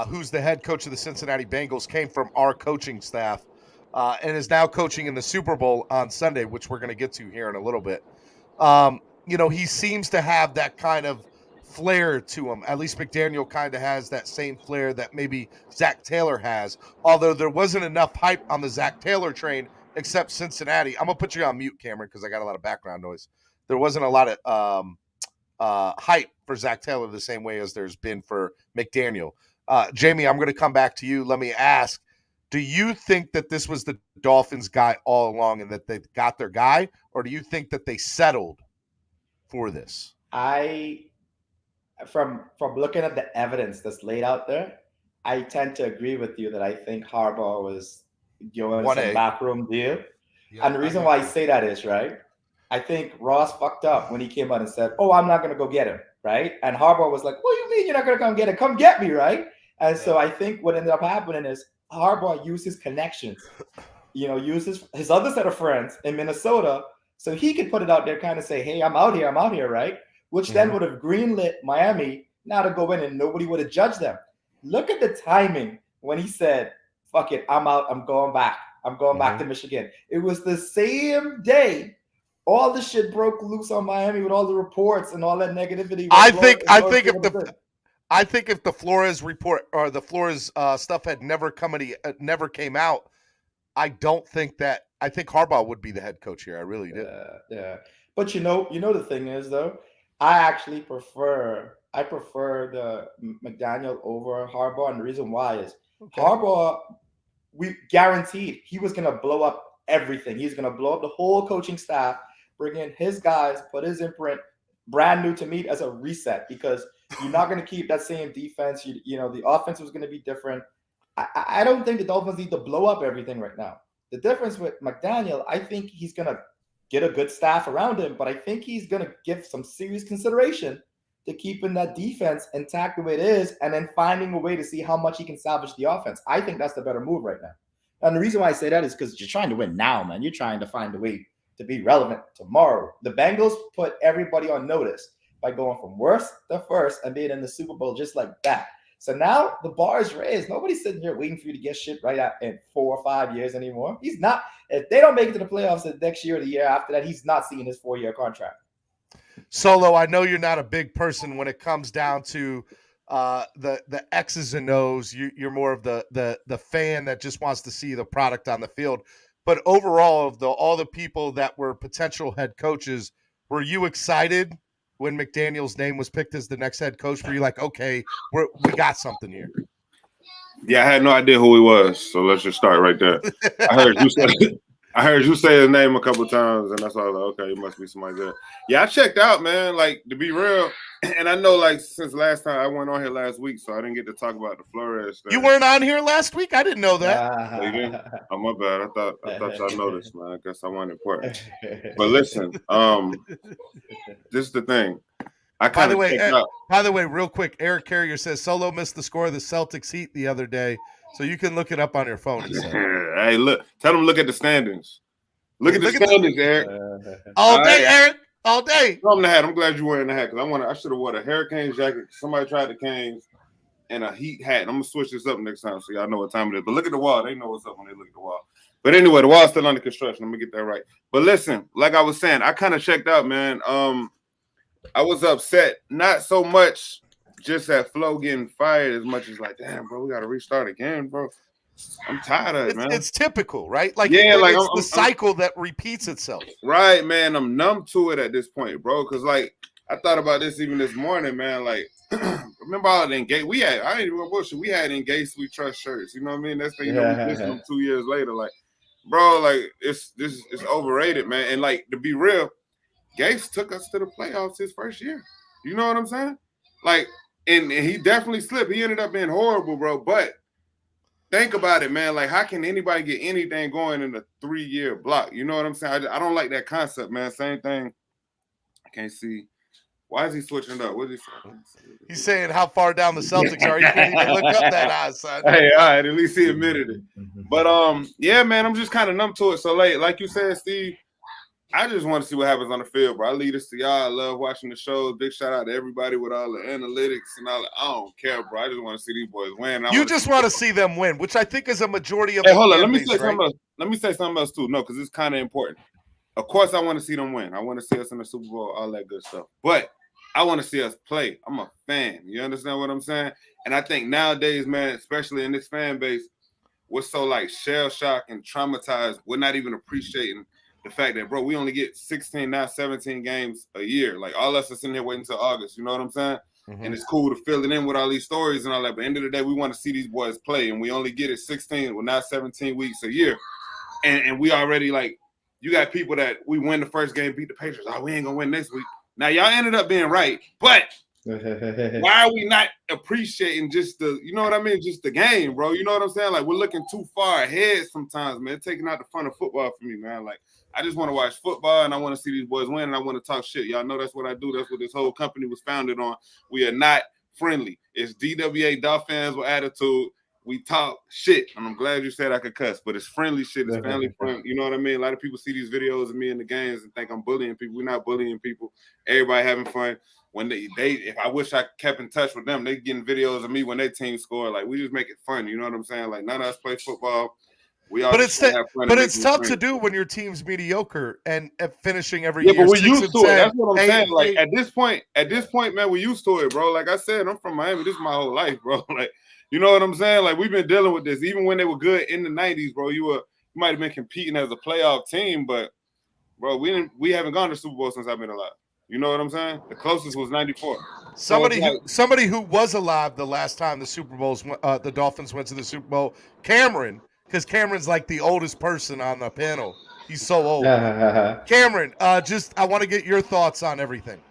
who's the head coach of the Cincinnati Bengals, came from our coaching staff and is now coaching in the Super Bowl on Sunday, which we're going to get to here in a little bit. He seems to have that kind of flair to him. At least McDaniel kind of has that same flair that maybe Zach Taylor has, although there wasn't enough hype on the Zach Taylor train except Cincinnati. I'm going to put you on mute, Cameron, because I got a lot of background noise. There wasn't a lot of hype for Zach Taylor the same way as there's been for McDaniel. Jamie, I'm going to come back to you. Let me ask, do you think that this was the Dolphins guy all along and that they got their guy, or do you think that they settled for this? From looking at the evidence that's laid out there, I tend to agree with you that I think Harbaugh was doing some backroom deal. Yeah, and the reason why I say that is, right, I think Ross fucked up when he came out and said, "Oh, I'm not going to go get him," right? And Harbaugh was like, "What do you mean you're not going to come get him? Come get me," right? And so I think what ended up happening is Harbaugh used his connections, used his other set of friends in Minnesota so he could put it out there, kind of say, "Hey, I'm out here," right? Which then would have greenlit Miami now to go in and nobody would have judged them. Look at the timing when he said, "Fuck it, I'm out, I'm going back. I'm going back to Michigan." It was the same day all the shit broke loose on Miami with all the reports and all that negativity. I think if the Flores report or the Flores stuff had never came out, I think Harbaugh would be the head coach here. I really do. Yeah. But the thing is though, I actually prefer the McDaniel over Harbaugh, and the reason why is Harbaugh, we guaranteed he was gonna blow up everything. He's gonna blow up the whole coaching staff, bring in his guys, put his imprint, brand new to me as a reset, because you're not gonna keep that same defense. You know, the offense was gonna be different. I don't think the Dolphins need to blow up everything right now. The difference with McDaniel, I think he's gonna get a good staff around him, but I think he's gonna give some serious consideration to keeping that defense intact the way it is, and then finding a way to see how much he can salvage the offense. I think that's the better move right now. And the reason why I say that is because you're trying to win now, man. You're trying to find a way to be relevant tomorrow. The Bengals put everybody on notice by going from worst to first and being in the Super Bowl just like that. So now the bar is raised. Nobody's sitting here waiting for you to get shit right out in 4 or 5 years anymore. He's not. If they don't make it to the playoffs the next year or the year after that, he's not seeing his 4-year contract. Solo, I know you're not a big person when it comes down to the X's and O's. You're more of the fan that just wants to see the product on the field. But overall, of all the people that were potential head coaches, were you excited when McDaniel's name was picked as the next head coach? Were you like, okay, we got something here? Yeah, I had no idea who he was, so let's just start right there. I heard you say his name a couple of times, and that's why I was like, okay, it must be somebody there. Yeah, I checked out, man. Like, to be real, and I know, like, since last time I went on here last week, so I didn't get to talk about the Flores thing. You weren't on here last week? I didn't know that. Oh, you didn't? Oh, my bad. I thought y'all noticed, man. I guess I wasn't important. But listen, this is the thing. By the way, real quick, Eric Carrier says Solo missed the score of the Celtics Heat the other day, so you can look it up on your phone. Hey, look, tell them to look at the standings. Look at the standings, Eric. All day, Eric. All day. Throw them the hat. I'm glad you're wearing the hat because I should have worn a Hurricanes jacket. Somebody tried the Canes and a Heat hat. I'm gonna switch this up next time so y'all know what time it is. But look at the wall. They know what's up when they look at the wall. But anyway, the wall's still under construction. Let me get that right. But listen, like I was saying, I kind of checked out, man. I was upset, not so much just at Flo getting fired as much as like, damn, bro, we got to restart again, bro. I'm tired of it, man. It's typical, right? Like, yeah, like it's the cycle that repeats itself. Right, man. I'm numb to it at this point, bro. Because, like, I thought about this even this morning, man. Like, remember all the engaged? I ain't even bullshit. We had engaged We Trust shirts. You know what I mean? That's the, you know, we missed them 2 years later. Like, bro, like, it's overrated, man. And, like, to be real, Gase took us to the playoffs his first year. You know what I'm saying? Like, and he definitely slipped. He ended up being horrible, bro. But think about it, man. Like, how can anybody get anything going in a 3-year block? You know what I'm saying? I don't like that concept, man. Same thing. I can't see. Why is he switching up? What is he saying? He's saying how far down the Celtics are. You can't even look up that odds, son. Hey, all right. At least he admitted it. But, yeah, man, I'm just kind of numb to it. So, like you said, Steve, I just want to see what happens on the field, bro. I leave this to y'all. I love watching the shows. Big shout out to everybody with all the analytics and all that. I don't care, bro. I just want to see these boys win. You just want to see them win, which I think is a majority of. Hey, hold on. Let me say something else. Let me say something else too. No, because it's kind of important. Of course, I want to see them win. I want to see us in the Super Bowl, all that good stuff. But I want to see us play. I'm a fan. You understand what I'm saying? And I think nowadays, man, especially in this fan base, we're so like shell shocked and traumatized. We're not even appreciating the fact that, bro, we only get 16, now 17 games a year. Like, all us are sitting here waiting until August. You know what I'm saying? Mm-hmm. And it's cool to fill it in with all these stories and all that. But at the end of the day, we want to see these boys play. And we only get it 16, well, now 17 weeks a year. And we already, like, you got people that we win the first game, beat the Patriots. Oh, we ain't going to win next week. Now, y'all ended up being right. But why are we not appreciating just the, you know what I mean? Just the game, bro. You know what I'm saying? Like, we're looking too far ahead sometimes, man. It's taking out the fun of football for me, man. Like, I just want to watch football, and I want to see these boys win, and I want to talk shit. Y'all know that's what I do. That's what this whole company was founded on. We are not friendly. It's DWA Dolphins with attitude. We talk shit, and I'm glad you said I could cuss, but it's friendly shit. It's family friendly. You know what I mean? A lot of people see these videos of me in the games and think I'm bullying people. We're not bullying people. Everybody having fun. When they if I wish I kept in touch with them, they getting videos of me when their team score. Like, we just make it fun. You know what I'm saying? Like, none of us play football. But it's tough to do when your team's mediocre and finishing every year. Yeah, but we're used to it. That's what I'm saying. Like, at this point, man, we're used to it, bro. Like I said, I'm from Miami. This is my whole life, bro. Like, you know what I'm saying? Like, we've been dealing with this. Even when they were good in the 90s, bro, you might have been competing as a playoff team, but, bro, we haven't gone to Super Bowl since I've been alive. You know what I'm saying? The closest was 94. Somebody who was alive the last time the Dolphins went to the Super Bowl, Cameron, because Cameron's like the oldest person on the panel. He's so old. Cameron, I want to get your thoughts on everything.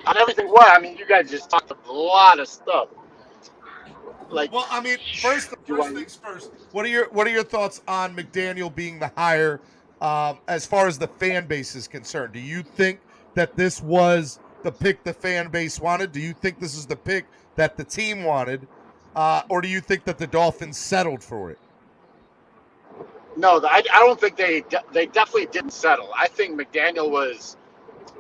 On everything, what? I mean, you guys just talked a lot of stuff. Like, well, I mean, first things first. What are your thoughts on McDaniel being the hire, as far as the fan base is concerned? Do you think that this was the pick the fan base wanted? Do you think this is the pick that the team wanted, or do you think that the Dolphins settled for it? No, I don't think they definitely didn't settle. I think McDaniel was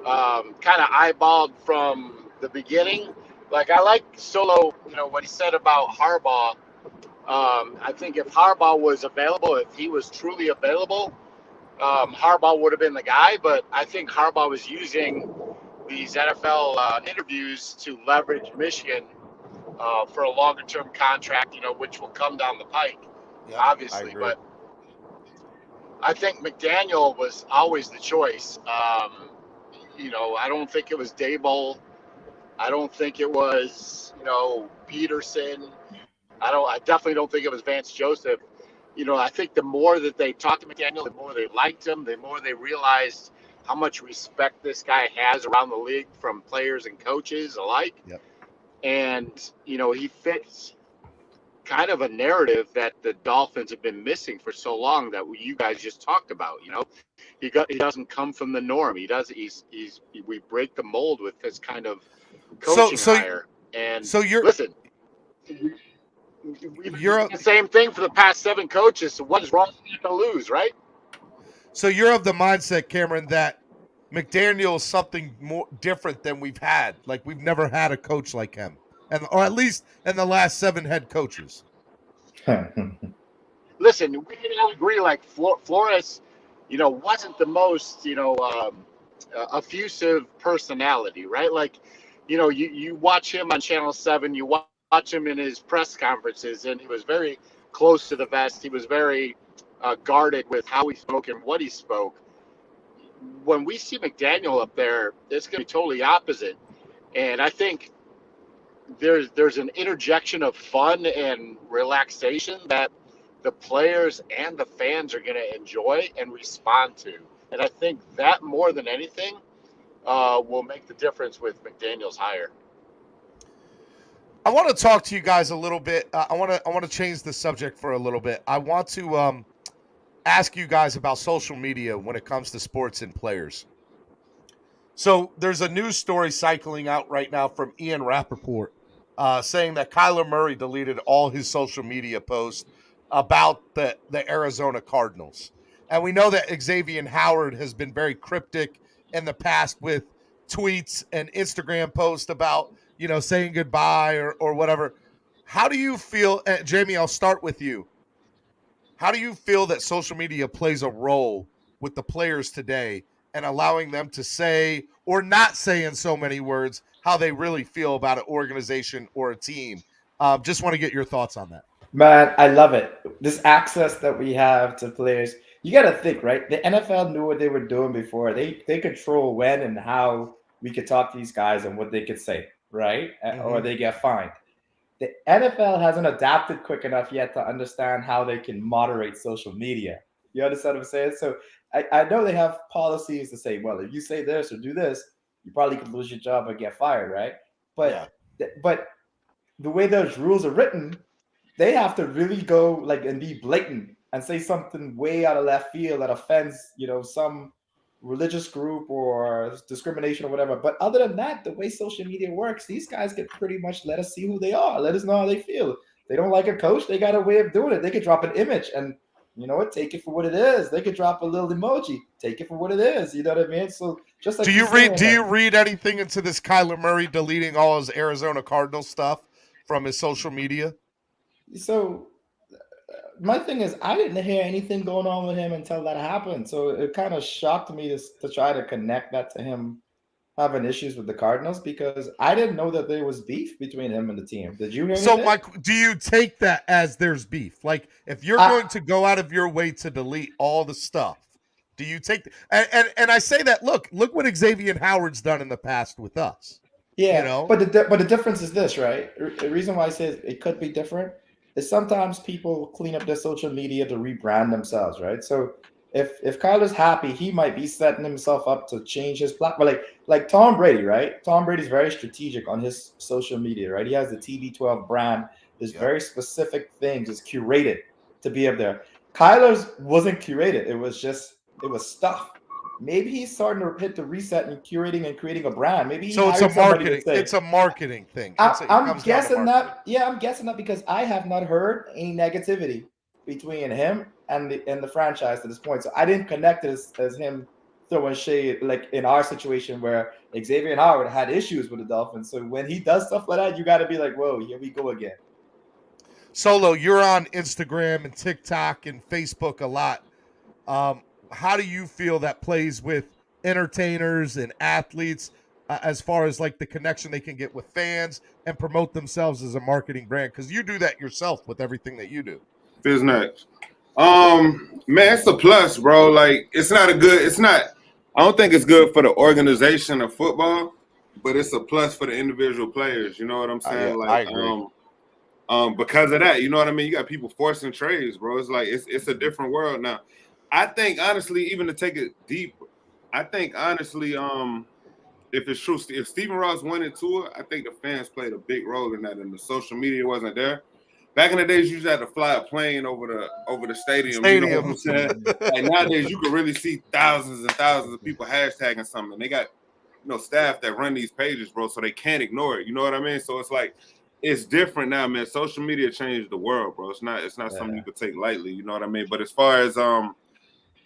kind of eyeballed from the beginning. Like, I like Solo, what he said about Harbaugh. I think if Harbaugh was available, if he was truly available, Harbaugh would have been the guy. But I think Harbaugh was using these NFL interviews to leverage Michigan for a longer-term contract, which will come down the pike, obviously. But I think McDaniel was always the choice. I don't think it was Daboll. I don't think it was, Peterson. I definitely don't think it was Vance Joseph. I think the more that they talked to McDaniel, the more they liked him, the more they realized how much respect this guy has around the league from players and coaches alike. Yep. And, he fits kind of a narrative that the Dolphins have been missing for so long that you guys just talked about. He doesn't come from the norm. We break the mold with this kind of coaching hire. And listen, you're the same thing for the past 7 coaches. So what is wrong with you to lose, right? So you're of the mindset, Cameron, that McDaniel is something more different than we've had. Like, we've never had a coach like him, or at least in the last 7 head coaches. Listen, we can all agree. Like, Flores, wasn't the most, effusive personality, right? Like, you watch him on Channel 7, you watch him in his press conferences, and he was very close to the vest. He was very guarded with how he spoke and what he spoke. When we see McDaniel up there, it's going to be totally opposite. And I think there's an interjection of fun and relaxation that the players and the fans are going to enjoy and respond to. And I think that more than anything will make the difference with McDaniel's hire. I want to talk to you guys a little bit. I want to change the subject for a little bit. I want to ask you guys about social media when it comes to sports and players. So there's a news story cycling out right now from Ian Rappaport saying that Kyler Murray deleted all his social media posts about the Arizona Cardinals. And we know that Xavier Howard has been very cryptic in the past with tweets and Instagram posts about, saying goodbye or whatever. How do you feel, Jamie, I'll start with you. How do you feel that social media plays a role with the players today and allowing them to say or not say in so many words how they really feel about an organization or a team? Just want to get your thoughts on that. Man, I love it. This access that we have to players. You got to think, right? The NFL knew what they were doing before. They control when and how we could talk to these guys and what they could say, right? Mm-hmm. Or they get fined. The NFL hasn't adapted quick enough yet to understand how they can moderate social media. You understand what I'm saying? So I know they have policies to say, well, if you say this or do this, you probably could lose your job or get fired, right? But but the way those rules are written, they have to really go and be blatant and say something way out of left field that offends, some religious group or discrimination or whatever. But other than that, the way social media works, these guys can pretty much let us see who they are, let us know how they feel. They don't like a coach, they got a way of doing it. They could drop an image and, take it for what it is. They could drop a little emoji, take it for what it is. You know what I mean? So just like do you read anything into this Kyler Murray deleting all his Arizona Cardinals stuff from his social media? So my thing is, I didn't hear anything going on with him until that happened. So it kind of shocked me to try to connect that to him having issues with the Cardinals, because I didn't know that there was beef between him and the team. Did you hear anything? So, Mike, do you take that as there's beef? Like, if you're going to go out of your way to delete all the stuff, Do you take and I say that look what Xavier Howard's done in the past with us. Yeah, You know? but the difference is this, right? The reason why I say it could be different is sometimes people clean up their social media to rebrand themselves, right? So if Kyler's happy, he might be setting himself up to change his platform. Like Tom Brady, right? Tom Brady's very strategic on his social media, right? He has the TB12 brand. There's very specific things. It's curated to be up there. Kyler's wasn't curated. It was stuff. Maybe he's starting to hit the reset and curating and creating a brand. Maybe he so it's a hired somebody marketing. to say, It's a marketing thing. I'm guessing that. Yeah, I'm guessing that because I have not heard any negativity between him and the franchise to this point. So I didn't connect it as him throwing shade like in our situation where Xavier Howard had issues with the Dolphins. So when he does stuff like that, you got to be like, whoa, here we go again. Solo, you're on Instagram and TikTok and Facebook a lot. How do you feel that plays with entertainers and athletes as far as like the connection they can get with fans and promote themselves as a marketing brand? Because you do that yourself with everything that you do. Fizz next. Man, it's a plus, bro. Like, I don't think it's good for the organization of football, but it's a plus for the individual players. You know what I'm saying? Yeah, I agree. Because of that, you know what I mean? You got people forcing trades, bro. It's like it's a different world now. I think honestly, even to take it deep, I think honestly, if it's true, if Stephen Ross went into it, I think the fans played a big role in that, and the social media wasn't there. Back in the days, you just had to fly a plane over the stadium. You know what I'm saying? Like nowadays, you can really see thousands and thousands of people hashtagging something. They got staff that run these pages, bro, so they can't ignore it. You know what I mean? So it's like it's different now, man. Social media changed the world, bro. It's not something you could take lightly. You know what I mean? But as far as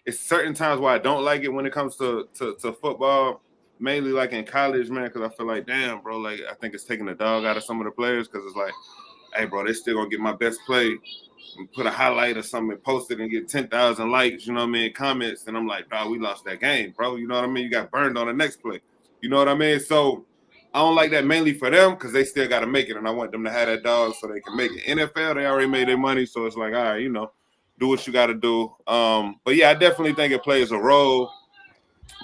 it's certain times why I don't like it when it comes to football, mainly like in college, man, because I feel like, damn, bro, like I think it's taking the dog out of some of the players because it's like, hey, bro, they still gonna get my best play and put a highlight or something and post it and get 10,000 likes, you know what I mean, comments, and I'm like, dog, we lost that game, bro. You know what I mean? You got burned on the next play. You know what I mean? So I don't like that mainly for them because they still got to make it, and I want them to have that dog so they can make it. NFL, they already made their money, so it's like, all right, do what you got to do. But yeah, I definitely think it plays a role,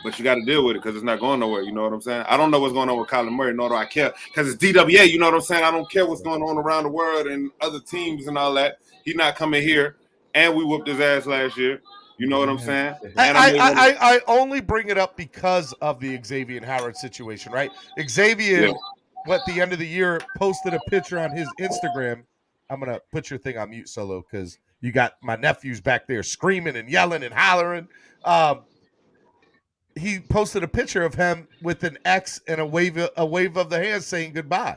but you got to deal with it because it's not going nowhere. You know what I'm saying? I don't know what's going on with Kyler Murray, nor do I care because it's DWA. You know what I'm saying? I don't care what's going on around the world and other teams and all that. He's not coming here, and we whooped his ass last year. You know what I'm saying? I only bring it up because of the Xavier Howard situation, right? Xavier, at the end of the year, posted a picture on his Instagram. I'm going to put your thing on mute, Solo, because you got my nephews back there screaming and yelling and hollering. He posted a picture of him with an X and a wave of the hand saying goodbye.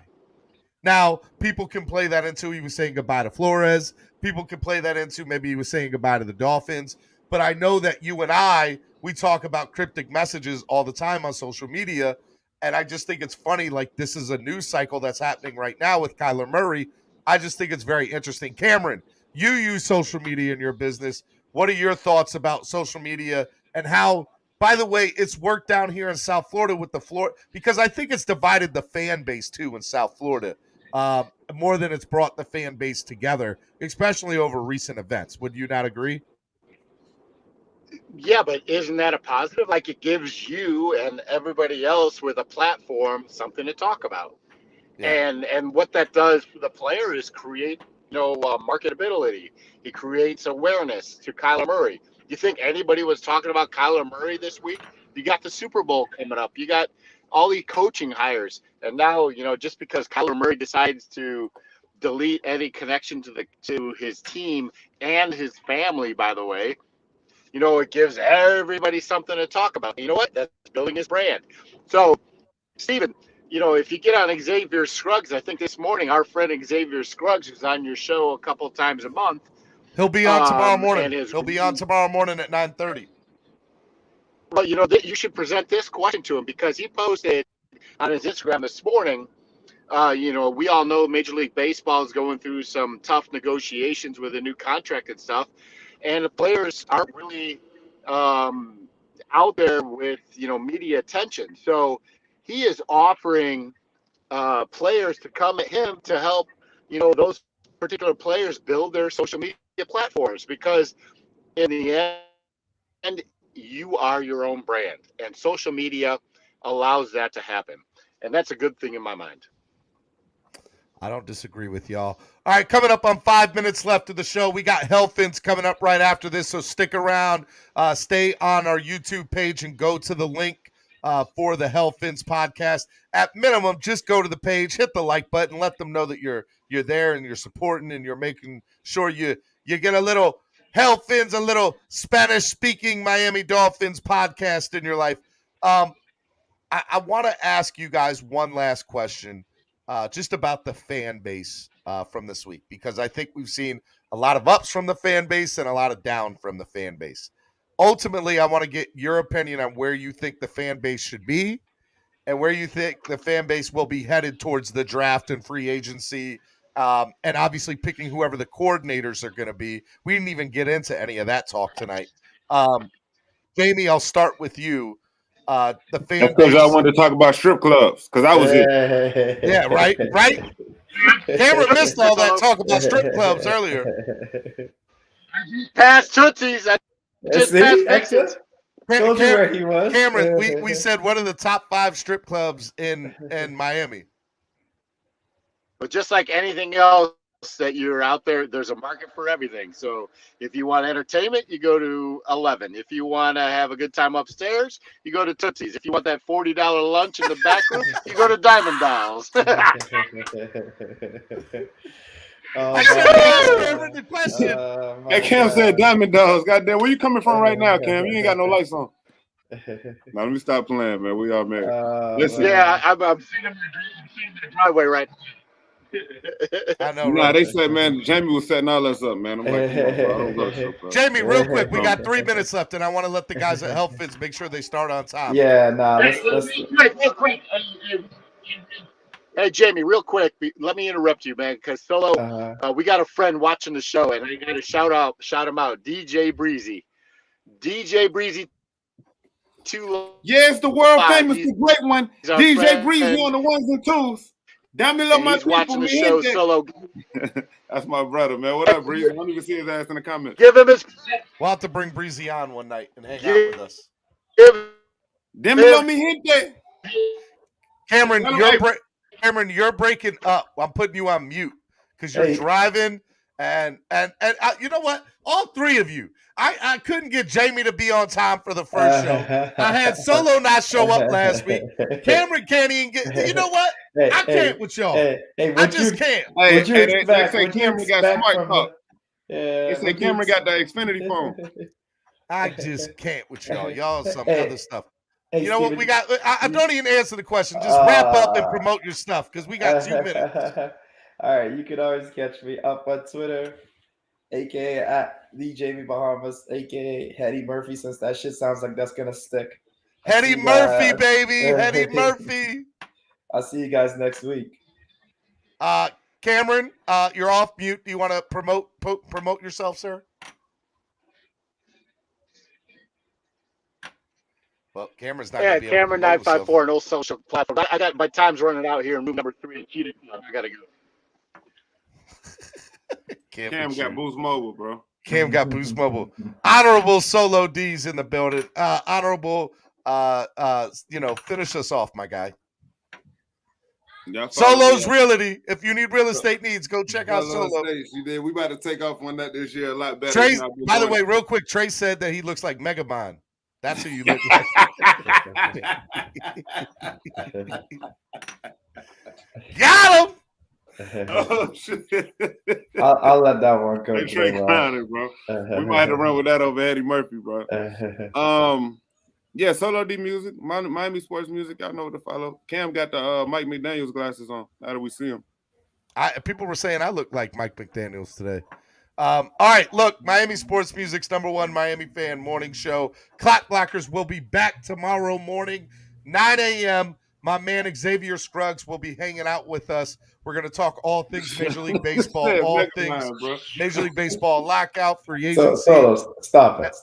Now, people can play that into he was saying goodbye to Flores. People can play that into maybe he was saying goodbye to the Dolphins. But I know that you and we talk about cryptic messages all the time on social media. And I just think it's funny, like this is a news cycle that's happening right now with Kyler Murray. I just think it's very interesting. Cameron, you use social media in your business. What are your thoughts about social media and how, by the way, it's worked down here in South Florida with the Florida, because I think it's divided the fan base too in South Florida more than it's brought the fan base together, especially over recent events. Would you not agree? Yeah, but isn't that a positive? Like it gives you and everybody else with a platform something to talk about. Yeah. And what that does for the player is create, marketability. It creates awareness to Kyler Murray. You think anybody was talking about Kyler Murray this week? You got the Super Bowl coming up. You got all these coaching hires. And now, just because Kyler Murray decides to delete any connection to his team and his family, by the way, it gives everybody something to talk about. You know what? That's building his brand. So, Steven, if you get on Xavier Scruggs, I think this morning our friend Xavier Scruggs, who's on your show a couple of times a month. He'll be on tomorrow morning. He'll be on tomorrow morning at 9:30. Well, you should present this question to him because he posted on his Instagram this morning. We all know Major League Baseball is going through some tough negotiations with a new contract and stuff. And the players aren't really out there with, media attention. So he is offering players to come at him to help, those particular players build their social media platforms. Because in the end, you are your own brand, and social media allows that to happen. And that's a good thing in my mind. I don't disagree with y'all. All right, coming up on 5 minutes left of the show, we got Dolphins coming up right after this, so stick around. Stay on our YouTube page and go to the link for the Dolphins podcast. At minimum, just go to the page, hit the like button, let them know that you're there and you're supporting and you're making sure you get a little Dolphins, a little Spanish-speaking Miami Dolphins podcast in your life. I want to ask you guys one last question. Just about the fan base from this week, because I think we've seen a lot of ups from the fan base and a lot of down from the fan base. Ultimately, I want to get your opinion on where you think the fan base should be and where you think the fan base will be headed towards the draft and free agency, and obviously picking whoever the coordinators are going to be. We didn't even get into any of that talk tonight. Jamie, I'll start with you. The fan That's because base. y'all wanted to talk about strip clubs, because I was here. Yeah, right. Cameron missed all that talk about strip clubs earlier. Past Tootsies. I just See, passed Vixens. told you where he was. Cameron, we said what are the top 5 strip clubs in Miami? But just like anything else that you're out there, there's a market for everything. So if you want entertainment, you go to 11. If you want to have a good time upstairs, you go to Tootsies. If you want that $40 lunch in the back room, you go to Diamond Dolls. I should have asked Cameron the question. Hey, Cam said Diamond Dogs. Goddamn, where you coming from right now, Cam? You ain't got no lights on. Now let me stop playing, man. We all married. Listen. Yeah, I'm seeing them in the driveway right now. I know. Nah, Right? they said, man, Jamie was setting all us up, man. I'm like, come on, bro. I don't go to strip club. Jamie, real quick, we got 3 minutes left, and I want to let the guys at Dolphins make sure they start on time. Yeah, nah. Real quick. Hey, Jamie, real quick, let me interrupt you, man, because Solo, we got a friend watching the show, and I got to shout him out, DJ Breezy. DJ Breezy, yeah, it's the world famous, the great one, DJ Breezy on the ones and twos. Damn me, love my he's watching the show, Solo. That's my brother, man. What up, Breezy? I don't even see his ass in the comments. Give him his. We'll have to bring Breezy on one night and hang out with us. Damn me, love me, gente. Cameron, you're breaking up. I'm putting you on mute because you're driving, and you know what? All 3 of you. I couldn't get Jamie to be on time for the first show. I had Solo not show up last week. Cameron can't even get. You know what? I can't with y'all. I just can't. They say Cameron got smart talk. They say Cameron got the Xfinity phone. I just can't with y'all. Y'all some other stuff. You know what we got? I don't even answer the question. Just wrap up and promote your stuff because we got 2 minutes. All right, you can always catch me up on Twitter, aka at the Jamie Bahamas, aka Hetty Murphy, since that shit sounds like that's gonna stick. Hetty Murphy, baby. Hetty Murphy. I'll see you guys next week. Cameron, you're off mute. Do you want to promote yourself, sir? Well, Cameron's not. Yeah, Cameron 954 and all social platforms. I got my time's running out here in room number 3 in Cheetah Club. I gotta go. Cam got Boost Mobile, bro. Cam got Boost Mobile. Honorable Solo D's in the building. Honorable, finish us off, my guy. Solo's Realty. If you need real estate needs, go check out Solo. We about to take off on that this year a lot better. Trey, by the way, real quick, Trey said that he looks like Megabond. That's who you look like. Got him. Oh, shit. I'll let that one go. Trey clowning, bro. We might have to run with that over Eddie Murphy, bro. Yeah, Solo D Music, Miami Sports Music. Y'all know what to follow. Cam got the Mike McDaniels glasses on. How do we see him? People were saying I look like Mike McDaniels today. All right, look, Miami Sports Music's #1 Miami fan morning show. Clock Blockers will be back tomorrow morning, 9 a.m. My man Xavier Scruggs will be hanging out with us. We're going to talk all things Major League Baseball, all things Major League Baseball lockout, free agency. So stop it.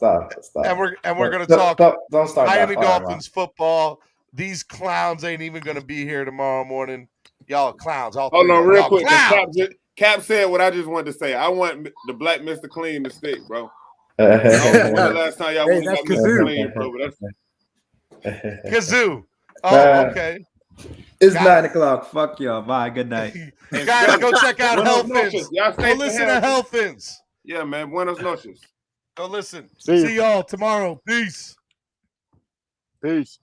And we're going to talk don't start Miami Dolphins football. These clowns ain't even going to be here tomorrow morning. Y'all are clowns. Hold on, real quick. Cap said what I just wanted to say. I want the Black Mr. Clean to stick, bro. I don't know when the last time y'all Hey, went and that's got me some kazoo. clean, bro. But that's Kazoo. Oh, Man. okay. It's Got 9 o'clock. Fuck y'all. Bye. Good night. Guys, go check out Buenos Healthins. noches. Y'all Go stay listen to Healthins. Yeah, man. Buenos noches. Go listen. See you. See y'all tomorrow. Peace. Peace.